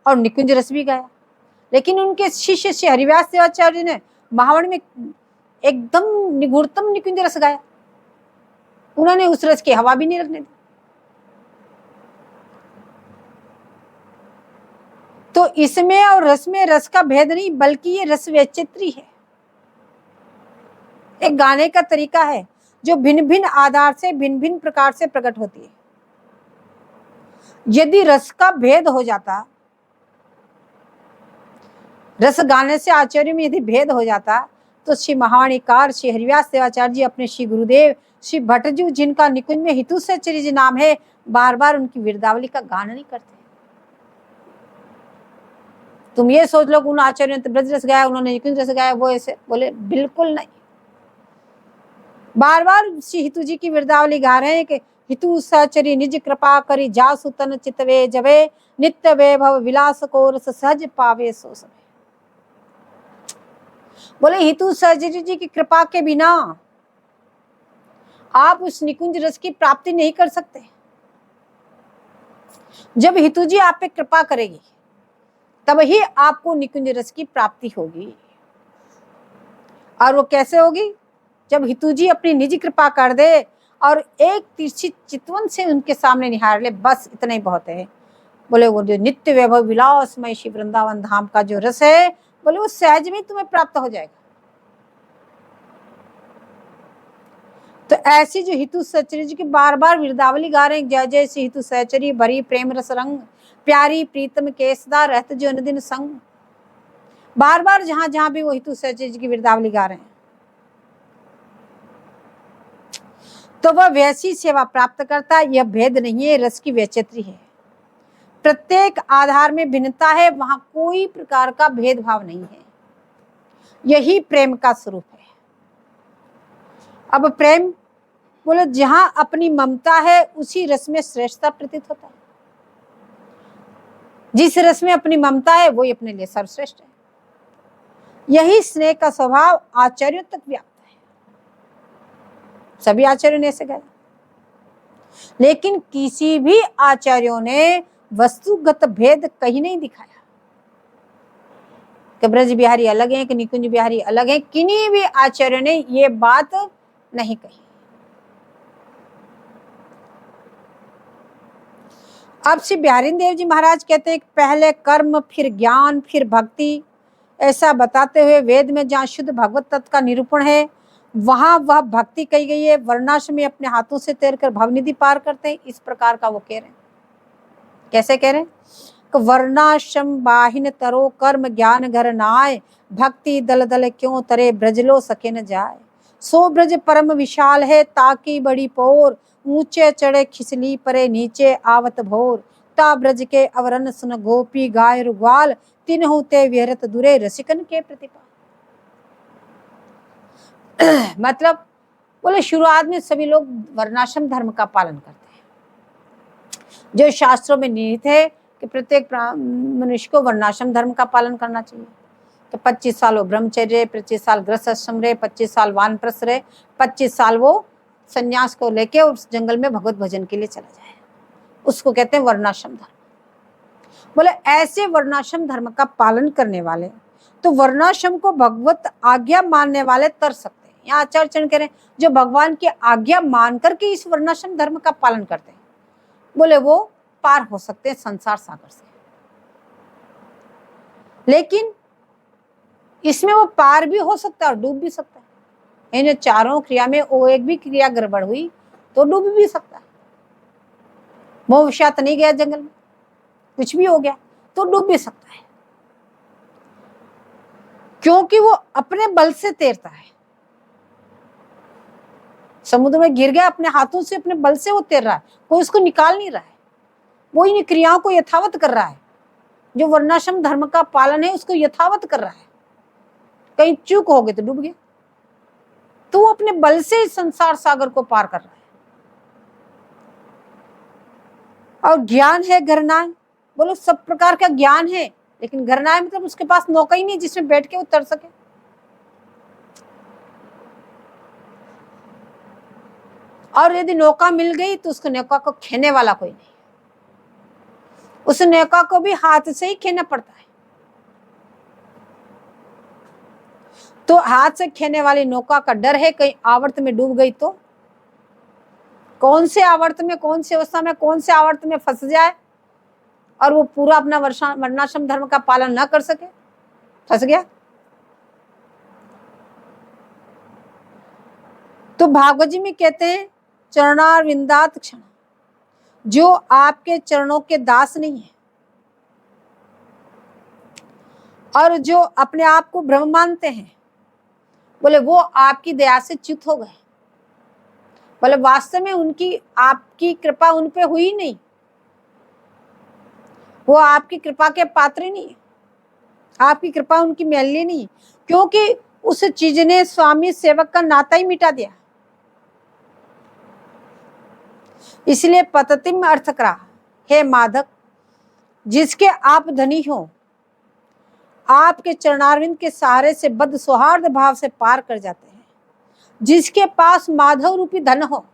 और निकुंज रस भी गाया, लेकिन उनके शिष्य श्री हरिव्यास देवाचार्य जी ने महावण में एकदम निगूढ़तम निकुंज रस गाया। उन्होंने उस रस की हवा भी नहीं लगने दी। तो इसमें और रस में रस का भेद नहीं, बल्कि ये रस वैचित्री है। एक गाने का तरीका है जो भिन्न भिन्न आधार से भिन्न भिन्न प्रकार से प्रकट होती है। यदि रस का भेद हो जाता, रस गाने से आचार्य में यदि भेद हो जाता, तो श्री महावाणीकार श्री हरिव्यास देवाचार्य जी अपने श्री गुरुदेव श्री भट्टजू, जिनका निकुंज में हितुसचरी जी नाम है, बार बार उनकी वीरदावली का गान नहीं करते। तुम ये सोच लो उन आचार्यों ने ब्रज रस गाया, उन्होंने निकुंज रस गाया, वो ऐसे बोले, बिल्कुल नहीं। बार बार श्री हितू जी की वीरदावली गा रहे हैं कि हितु सचरी निज कृपा करी जासु तन चितवे जबे, नित्य वैभव विलास को रस सहज पावे सो समय। बोले हितु सचरी जी की कृपा के बिना आप उस निकुंज रस की प्राप्ति नहीं कर सकते। जब हितू जी आप पे कृपा करेगी तब ही आपको निकुंज रस की प्राप्ति होगी। और वो कैसे होगी? जब हितू जी अपनी निजी कृपा कर दे और एक तिरछी चितवन से उनके सामने निहार ले, बस इतना ही बहुत है। बोले वो जो नित्य वैभव विलासमय श्री वृंदावन धाम का जो रस है, बोले वो सहज में तुम्हें प्राप्त हो जाएगा। तो ऐसी जो हितु सहचरी जी की बार बार वृंदावली गा रहे हैं, जय जय सी हितु सहचरी भरी प्रेम रस रंग, प्यारी प्रीतम केसदा रहत जो दिन संग। बार बार जहां जहां भी वो हितु सहचरी जी की वृंदावली गा रहे हैं, तो वह वैसी सेवा प्राप्त करता है। यह भेद नहीं है, रस की वैचित्री है। प्रत्येक आधार में भिन्नता है, वहां कोई प्रकार का भेदभाव नहीं है। यही प्रेम का स्वरूप है। अब प्रेम बोले जहां अपनी ममता है उसी रस में श्रेष्ठता प्रतीत होता है। जिस रस में अपनी ममता है वही अपने लिए सर्वश्रेष्ठ है। यही स्नेह का स्वभाव आचार्यों तक व्याप्त है। सभी आचार्यों ने ऐसे कहा, लेकिन किसी भी आचार्यों ने वस्तुगत भेद कहीं नहीं दिखाया कि ब्रज बिहारी अलग हैं कि निकुंज बिहारी अलग हैं। किन्हीं भी आचार्यों ने ये बात नहीं कही। अब श्री बिहारी देव जी महाराज कहते हैं कि पहले कर्म फिर ज्ञान फिर भक्ति, ऐसा बताते हुए वेद में जहाँ शुद्ध भगवत तत्व का निरूपण है वहां वह भक्ति कही गई है। वर्णाश्रम में अपने हाथों से तैरकर भवनिधि पार करते हैं, इस प्रकार का वो कह रहे हैं। कैसे कह रहे हैं कि वर्णाश्रम बाहिन तरो कर्म ज्ञान घर नाय, भक्ति दल दल क्यों तरे ब्रजलो सके न जाए। सो ब्रज परम विशाल है ताकि बड़ी पोर, ऊंचे चढ़े खिसली परे नीचे आवत भोर। ता ब्रज के अवरन सुन गोपी गाय रुग्वाल, तिन्हु ते विहरत दुरे रसिकन के प्रतिपा। मतलब बोले शुरुआत में सभी लोग वर्णाश्रम धर्म का पालन करते हैं, जो शास्त्रों में निहित है कि प्रत्येक मनुष्य को वर्णाश्रम धर्म का पालन करना चाहिए। तो 25 साल वो ब्रह्मचर्य, 25 साल गृहस्थाश्रम रहे, 25 साल वानप्रस्थ रहे, 25 साल वो संन्यास को लेके उस जंगल में भगवत भजन के लिए चला जाए, उसको कहते हैं वर्णाश्रम धर्म। बोले ऐसे वर्णाश्रम धर्म का पालन करने वाले, तो वर्णाश्रम को भगवत आज्ञा मानने वाले तर सकते हैं। यहाँ आचार्य चरण कह रहे हैं जो भगवान की आज्ञा मान करके इस वर्णाश्रम धर्म का पालन करते हैं, बोले वो पार हो सकते हैं संसार सागर से। लेकिन इसमें वो पार भी हो सकता है और डूब भी सकता है। इन चारों क्रिया में वो एक भी क्रिया गड़बड़ हुई तो डूब भी सकता है। मोहवशात नहीं गया जंगल में, कुछ भी हो गया तो डूब भी सकता है, क्योंकि वो अपने बल से तैरता है। समुद्र में गिर गया, अपने हाथों से अपने बल से वो तैर रहा है, कोई उसको निकाल नहीं रहा है। वो इन क्रियाओं को यथावत कर रहा है। जो वर्णाश्रम धर्म का पालन है उसको यथावत कर रहा है। कहीं चूक हो गई तो डूब गया, तो वो अपने बल से इस संसार सागर को पार कर रहा है। और ज्ञान है गरनाय, बोलो सब प्रकार का ज्ञान है, लेकिन गरनाय मतलब उसके पास नौका ही नहीं जिसमें बैठ के वो तर सके। और यदि नौका मिल गई तो उसको नौका को खेने वाला कोई नहीं, उस नौका को भी हाथ से ही खेना पड़ता है। तो हाथ से खेने वाली नौका का डर है कहीं आवर्त में डूब गई तो, कौन से आवर्त में, कौन से अवस्था में, कौन से आवर्त में फंस जाए और वो पूरा अपना वर्णाश्रम धर्म का पालन न कर सके, फंस गया। तो भागवत जी में कहते हैं चरणारविंदात क्षण, जो आपके चरणों के दास नहीं है और जो अपने आप को ब्रह्म मानते हैं, बोले वो आपकी दया से च्युत हो गए। बोले वास्तव में उनकी आपकी कृपा उन पे हुई नहीं, वो आपकी कृपा के पात्र नहीं है, आपकी कृपा उनकी मैली नहीं, क्योंकि उस चीज ने स्वामी सेवक का नाता ही मिटा दिया। इसलिए पततिम अर्थ करा, हे माधव जिसके आप धनी हो, आपके चरणारविंद के सहारे से बद्ध सौहार्द भाव से पार कर जाते हैं। जिसके पास माधव रूपी धन हो,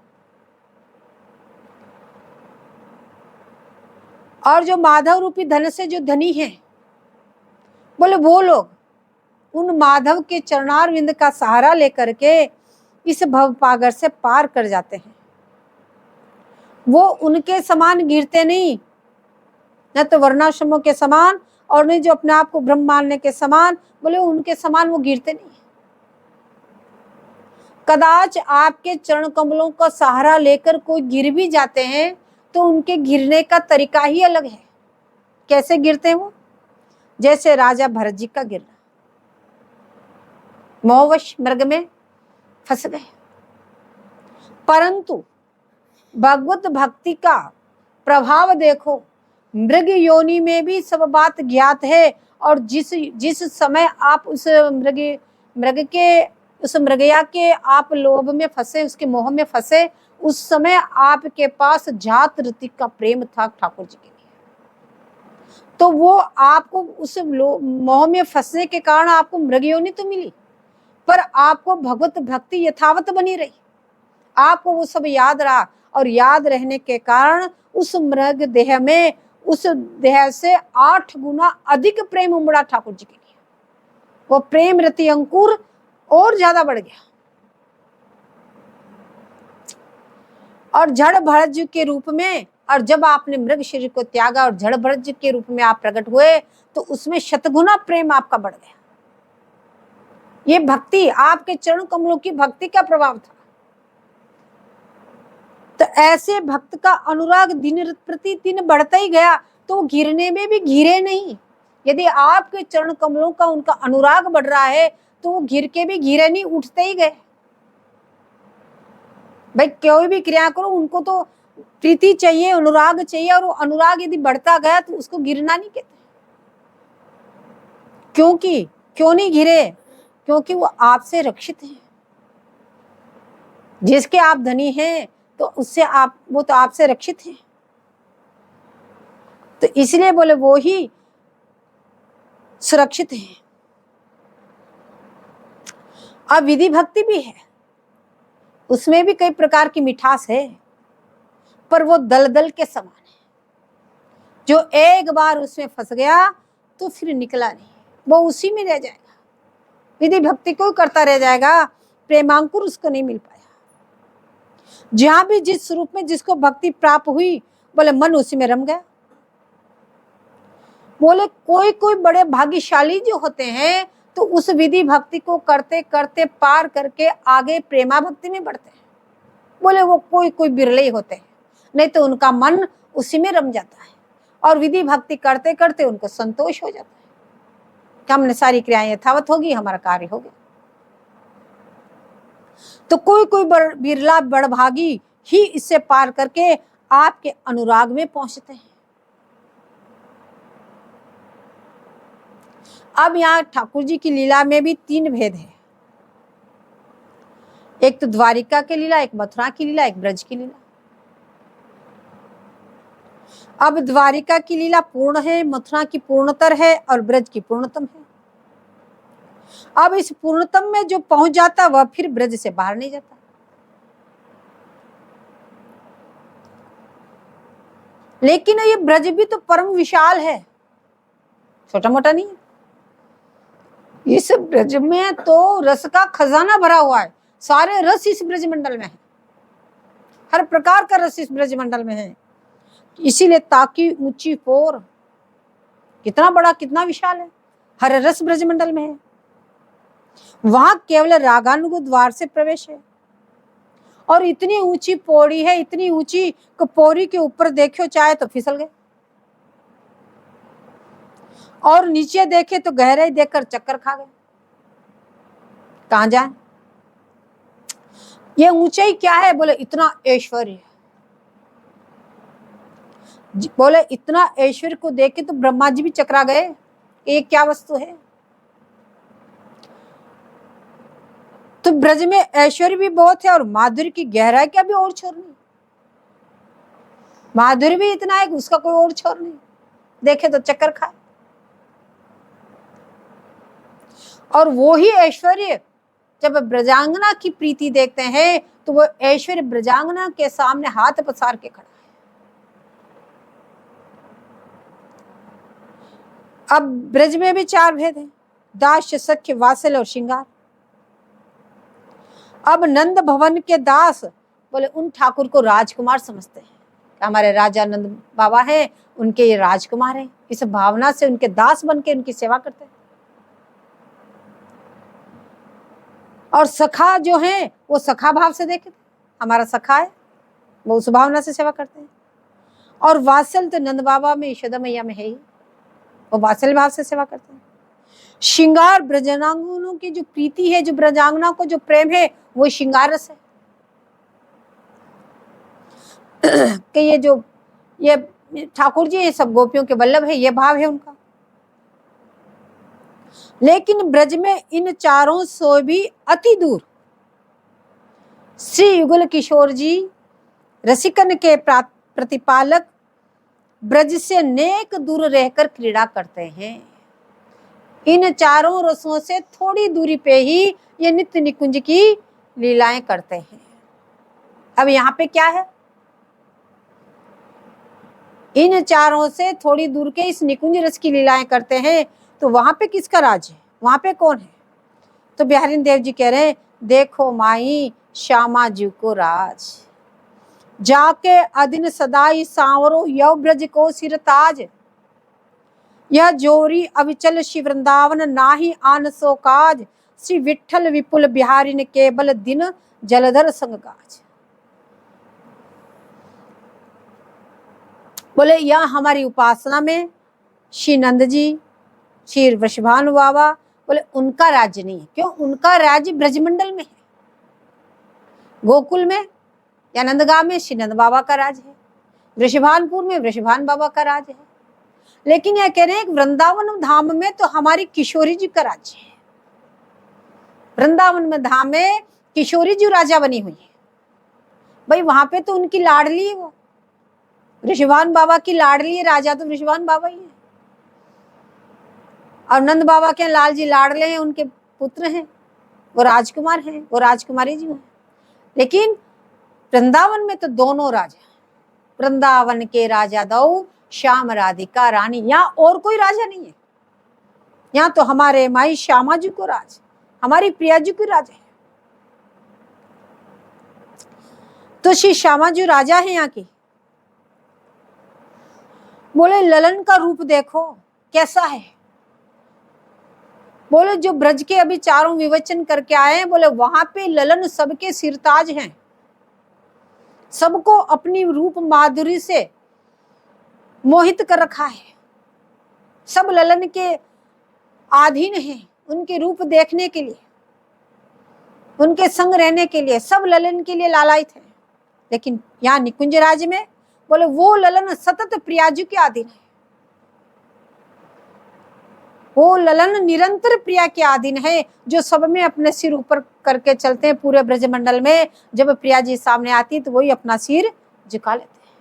और जो माधव रूपी धन से जो धनी है, बोले वो लोग उन माधव के चरणारविंद का सहारा लेकर के इस भवपागर से पार कर जाते हैं। वो उनके समान गिरते नहीं, न तो वर्णाश्रमों के समान और नहीं जो अपने आप को ब्रह्म मानने के समान, बोले उनके समान वो गिरते नहीं। कदाच आपके चरण कमलों का सहारा लेकर कोई गिर भी जाते हैं तो उनके गिरने का तरीका ही अलग है। कैसे गिरते हैं वो? जैसे राजा भरत जी का गिरना, मोहवश मृग में फंस गए। परंतु भगवत भक्ति का प्रभाव देखो, मृग योनि में भी सब बात ज्ञात है। और जिस समय आप उस मृगया के आप लोभ में फंसे, उसके मोह में फंसे, उस समय आपके पास जात ऋतिक का प्रेम था ठाकुर जी के लिए। तो वो आपको उस मोह में फंसने के कारण आपको मृग योनि तो मिली, पर आपको भगवत भक्ति यथावत बनी रही। आपको वो सब याद रहा, और याद रहने के कारण उस मृग देह में, उस देह से 8 गुना अधिक प्रेम उमड़ा ठाकुर जी के लिए। वो प्रेम रति अंकुर और ज्यादा बढ़ गया। और जड़ भरत जी के रूप में, और जब आपने मृग शरीर को त्यागा और जड़ भरत जी के रूप में आप प्रकट हुए, तो उसमें शतगुना प्रेम आपका बढ़ गया। ये भक्ति, आपके चरण कमलों की भक्ति का प्रभाव था। तो ऐसे भक्त का अनुराग दिन प्रतिदिन बढ़ता ही गया, तो वो गिरने में भी गिरे नहीं। यदि आपके चरण कमलों का उनका अनुराग बढ़ रहा है तो वो गिर के भी गिरे नहीं, उठते ही गए। भाई कोई भी क्रिया करो, उनको तो प्रीति चाहिए, अनुराग चाहिए, और वो अनुराग यदि बढ़ता गया तो उसको गिरना नहीं कहते। क्यों नहीं गिरे? क्योंकि वो आपसे रक्षित हैं। जिसके आप धनी हैं तो उससे वो तो आपसे रक्षित हैं। तो इसलिए बोले वो ही सुरक्षित हैं। अब विधि भक्ति भी है, उसमें भी कई प्रकार की मिठास है, पर वो दलदल के समान है। जो एक बार उसमें फंस गया तो फिर निकला नहीं, वो उसी में रह जाएगा। विधि भक्ति को करता रह जाएगा, प्रेमांकुर उसको नहीं मिल पाया। जहां भी जिस स्वरूप में जिसको भक्ति प्राप्त हुई, बोले मन उसी में रम गया। बोले कोई बड़े भाग्यशाली जो होते हैं तो उस विधि भक्ति को करते करते पार करके आगे प्रेमा भक्ति में बढ़ते हैं। बोले वो कोई बिरले ही होते हैं, नहीं तो उनका मन उसी में रम जाता है और विधि भक्ति करते करते उनको संतोष हो जाता है कि हमने सारी क्रियाएं यथावत होगी, हमारा कार्य हो गया। तो कोई बिरला बड़भागी ही इससे पार करके आपके अनुराग में पहुंचते हैं। अब यहाँ ठाकुर जी की लीला में भी 3 भेद है। एक तो द्वारिका की लीला, एक मथुरा की लीला, एक ब्रज की लीला। अब द्वारिका की लीला पूर्ण है, मथुरा की पूर्णतर है और ब्रज की पूर्णतम है। अब इस पूर्णतम में जो पहुंच जाता वह फिर ब्रज से बाहर नहीं जाता। लेकिन ये ब्रज भी तो परम विशाल है, छोटा मोटा नहीं है। इस ब्रज में तो रस का खजाना भरा हुआ है, सारे रस इस ब्रज मंडल में है, हर प्रकार का रस इस ब्रज मंडल में है। इसीलिए ताकि ऊंची पोर, कितना बड़ा कितना विशाल है, हर रस ब्रज मंडल में है। वहां केवल रागानुग द्वार से प्रवेश है और इतनी ऊंची पौड़ी है, इतनी ऊंची कि पौड़ी के ऊपर देखो चाहे तो फिसल गए और नीचे देखे तो गहराई देखकर चक्कर खा गए, कहां जाए। ये ऊंचाई क्या है? बोले इतना ऐश्वर्य। बोले इतना ऐश्वर्य को देख के तो ब्रह्मा जी भी चकरा गए, ये क्या वस्तु है। तो ब्रज में ऐश्वर्य भी बहुत है और माधुर्य की गहराई का भी और छोर नहीं। माधुर्य भी इतना है कि उसका कोई और छोर नहीं, देखे तो चक्कर खाए। और वो ही ऐश्वर्य जब ब्रजांगना की प्रीति देखते हैं तो वो ऐश्वर्य ब्रजांगना के सामने हाथ पसार के खड़ा है। अब ब्रज में भी 4 भेद हैं, दास्य, सख्य, वात्सल और श्रृंगार। अब नंद भवन के दास बोले उन ठाकुर को राजकुमार समझते हैं, हमारे राजा नंद बाबा हैं, उनके ये राजकुमार हैं। इस भावना से उनके दास बन के उनकी सेवा करते हैं। और सखा जो है वो सखा भाव से देखे, हमारा सखा है, वो उस भावना से सेवा करते हैं। और वात्सल तो नंद बाबा में, यशोदा मैया में है ही, वो वात्सल भाव से सेवा करते हैं। श्रृंगार ब्रजांगनों की जो प्रीति है, जो ब्रजांगना को जो प्रेम है, वो श्रृंगार रस है। कि ये ठाकुर जी ये सब गोपियों के वल्लभ है, ये भाव है उनका। लेकिन ब्रज में इन चारों से भी अति दूर श्री युगल किशोर जी रसिकन के प्रतिपालक ब्रज से नेक दूर रहकर क्रीड़ा करते हैं। इन चारों रसों से थोड़ी दूरी पे ही ये नित्य निकुंज की लीलाएं करते हैं। अब यहाँ पे क्या है, इन चारों से थोड़ी दूर के इस निकुंज रस की लीलाएं करते हैं, तो वहां पे किसका राज है, वहां पे कौन है? तो बिहारी देव जी कह रहे हैं, देखो माई श्यामा जी को राज, जाके अदिन सदाई सांवरो यव ब्रज को सिरताज, यह जोरी अविचल श्री वृंदावन नाही आन सो काज, श्री विठल विपुल बिहारी ने केवल दिन जलधर संग गाज। बोले यह हमारी उपासना में श्री नंद जी, श्री वृषभानु बाबा, बोले उनका राज्य नहीं है। क्यों? उनका राज्य ब्रजमंडल में है, गोकुल में या नंदगांव में श्री नंद बाबा का राज है, वृषभानपुर में वृषभान बाबा का राज है। लेकिन यह कह रहे हैं वृंदावन धाम में तो हमारी किशोरी जी का राज्य है। वृंदावन में धाम में किशोरी जी राजा बनी हुई है। भाई वहां पे तो उनकी लाडली है, वो वृषभान बाबा की लाडली है, राजा तो वृषभान बाबा ही है। और नंद बाबा के लाल जी लाडले हैं, उनके पुत्र हैं, वो राजकुमार हैं, वो राजकुमारी जी हैं। लेकिन वृंदावन में तो दोनों राजा, वृंदावन के राजा दो श्याम राधिका रानी, यहाँ और कोई राजा नहीं है। यहाँ तो हमारे माई श्यामा जी को राज, हमारी प्रिया जी को राजा है। तो श्री श्यामा जी राजा है यहाँ की। बोले ललन का रूप देखो कैसा है। बोले जो ब्रज के अभी चारों विवेचन करके आए हैं, बोले वहां पे ललन सबके सिरताज हैं, सबको अपनी रूप माधुरी से मोहित कर रखा है। सब ललन के अधीन हैं, उनके रूप देखने के लिए, उनके संग रहने के लिए, सब ललन के लिए लालायित है। लेकिन यहाँ निकुंज राज्य में बोले वो ललन सतत प्रियाजू के अधीन है, वो ललन निरंतर प्रिया के अधीन है, जो सब में अपने सिर ऊपर करके चलते हैं। पूरे ब्रजमंडल में जब प्रिया जी सामने आती तो वही अपना सिर झुका लेते हैं।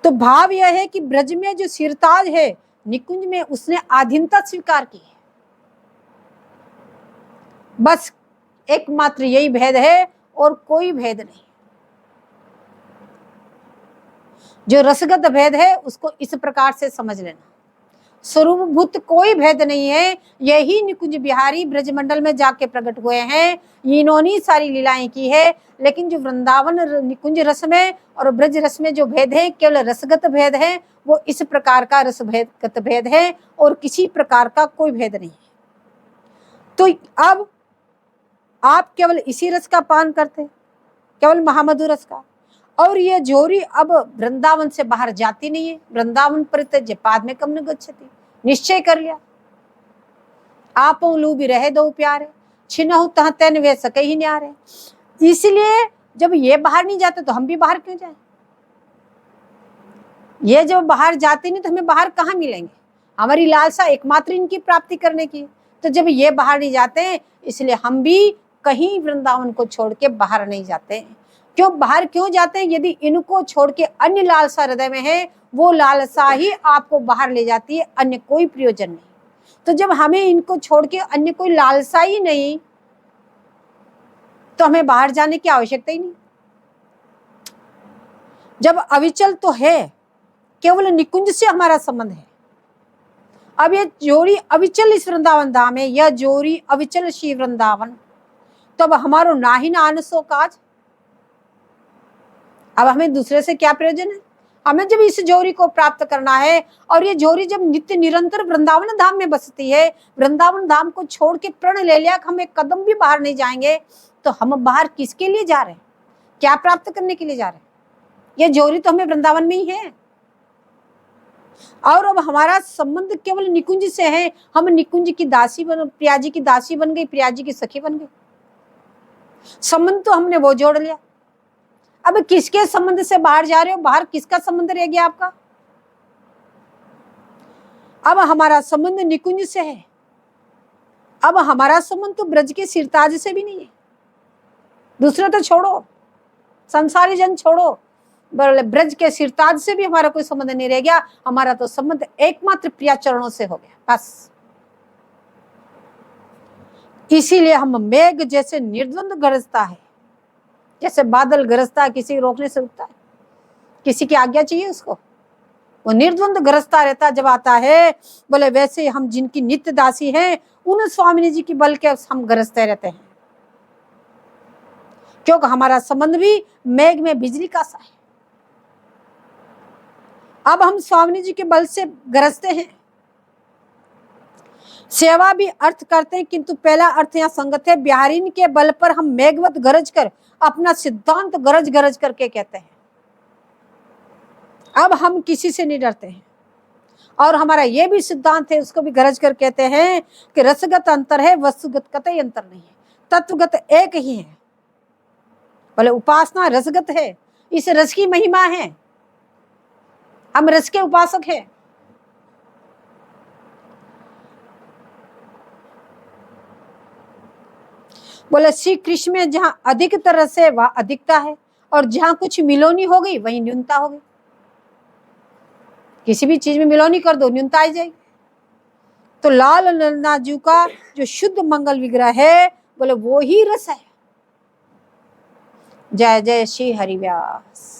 तो भाव यह है कि ब्रज में जो सिरताज है निकुंज में, उसने अधीनता स्वीकार की है। बस एकमात्र यही भेद है और कोई भेद नहीं। जो रसगत भेद है उसको इस प्रकार से समझ लेना, स्वरूपभूत कोई भेद नहीं है। यही निकुंज बिहारी ब्रजमंडल में जाके प्रकट हुए हैं, इन्होंने सारी लीलाएं की है। लेकिन जो वृंदावन निकुंज रस में और ब्रज रस में जो भेद है, केवल रसगत भेद है, वो इस प्रकार का रसगत भेद है और किसी प्रकार का कोई भेद नहीं है। तो अब आप केवल इसी रस का पान करते, केवल महामधुर रस का। और ये जोरी अब वृंदावन से बाहर जाती नहीं है। वृंदावन परित्यज्य पाद कम न गच्छति, निश्चय कर लिया। आप लू भी रहे दो प्यारे, छिनहु तह तैन वे सके ही न्यारे। इसलिए जब ये बाहर नहीं जाते तो हम भी बाहर क्यों जाए? ये जब बाहर जाते नहीं तो हमें बाहर कहाँ मिलेंगे? हमारी लालसा एकमात्र इनकी प्राप्ति करने की। तो जब ये बाहर नहीं जाते, इसलिए हम भी कहीं वृंदावन को छोड़ के बाहर नहीं जाते। क्यों बाहर क्यों जाते हैं? यदि इनको छोड़ के अन्य लालसा हृदय में है, वो लालसा ही आपको बाहर ले जाती है, अन्य कोई प्रयोजन नहीं। तो जब हमें इनको छोड़ के अन्य कोई लालसा ही नहीं, तो हमें बाहर जाने की आवश्यकता ही नहीं। जब अविचल तो है, केवल निकुंज से हमारा संबंध है। अब ये जोड़ी अविचल इस वृंदावन धाम है, यह जोड़ी अविचल श्री वृंदावन, तो अब हमारो नाहि नान सो काज। अब हमें दूसरे से क्या प्रयोजन है? हमें जब इस जोरी को प्राप्त करना है, और ये जोरी जब नित्य निरंतर वृंदावन धाम में बसती है, वृंदावन धाम को छोड़ के प्रण ले लिया कि हम एक कदम भी बाहर नहीं जाएंगे, तो हम बाहर किसके लिए जा रहे हैं, क्या प्राप्त करने के लिए जा रहे हैं? ये जोरी तो हमें वृंदावन में ही है। और अब हमारा संबंध केवल निकुंज से है, हम निकुंज की दासी बन, प्रिया जी की दासी बन गई, प्रिया जी की सखी बन गई। संबंध तो हमने वो जोड़ लिया। अब किसके संबंध से बाहर जा रहे हो? बाहर किसका संबंध रह गया आपका? अब हमारा संबंध निकुंज से है। अब हमारा संबंध तो ब्रज के सिरताज से भी नहीं है। दूसरे तो छोड़ो, संसारी जन छोड़ो, ब्रज के सिरताज से भी हमारा कोई संबंध नहीं रह गया। हमारा तो संबंध एकमात्र प्रिया चरणों से हो गया, बस। इसीलिए हम मेघ जैसे निर्द्वंद गरजता है, जैसे बादल गरजता है, किसी रोकने से रुकता है? किसी की आज्ञा चाहिए उसको? वो निर्द्वंद गरजता रहता जब आता है। बोले वैसे हम जिनकी नित्य दासी हैं, उन स्वामिनी जी की बल के हम गरजते रहते हैं, क्योंकि हमारा संबंध भी मेघ में बिजली का सा है। अब हम स्वामिनी जी के बल से गरजते हैं। सेवा भी अर्थ करते हैं, किंतु पहला अर्थ यहाँ संगत है। बिहारीन के बल पर हम मेघवत गरज कर अपना सिद्धांत गरज गरज करके कहते हैं। अब हम किसी से नहीं डरते हैं, और हमारा ये भी सिद्धांत है, उसको भी गरज कर कहते हैं कि रसगत अंतर है, वस्तुगत कतई अंतर नहीं है, तत्वगत एक ही है। बोले उपासना रसगत है, इस रस की महिमा है, हम रस के उपासक हैं। बोले श्री कृष्ण में जहां अधिकतर रस है वह अधिकता है, और जहां कुछ मिलोनी हो गई वही न्यूनता हो गई। किसी भी चीज में मिलोनी कर दो, न्यूनता आ जाएगी। तो लाल नंदाजू का जो शुद्ध मंगल विग्रह है, बोले वो ही रस है। जय जय श्री हरिव्यास।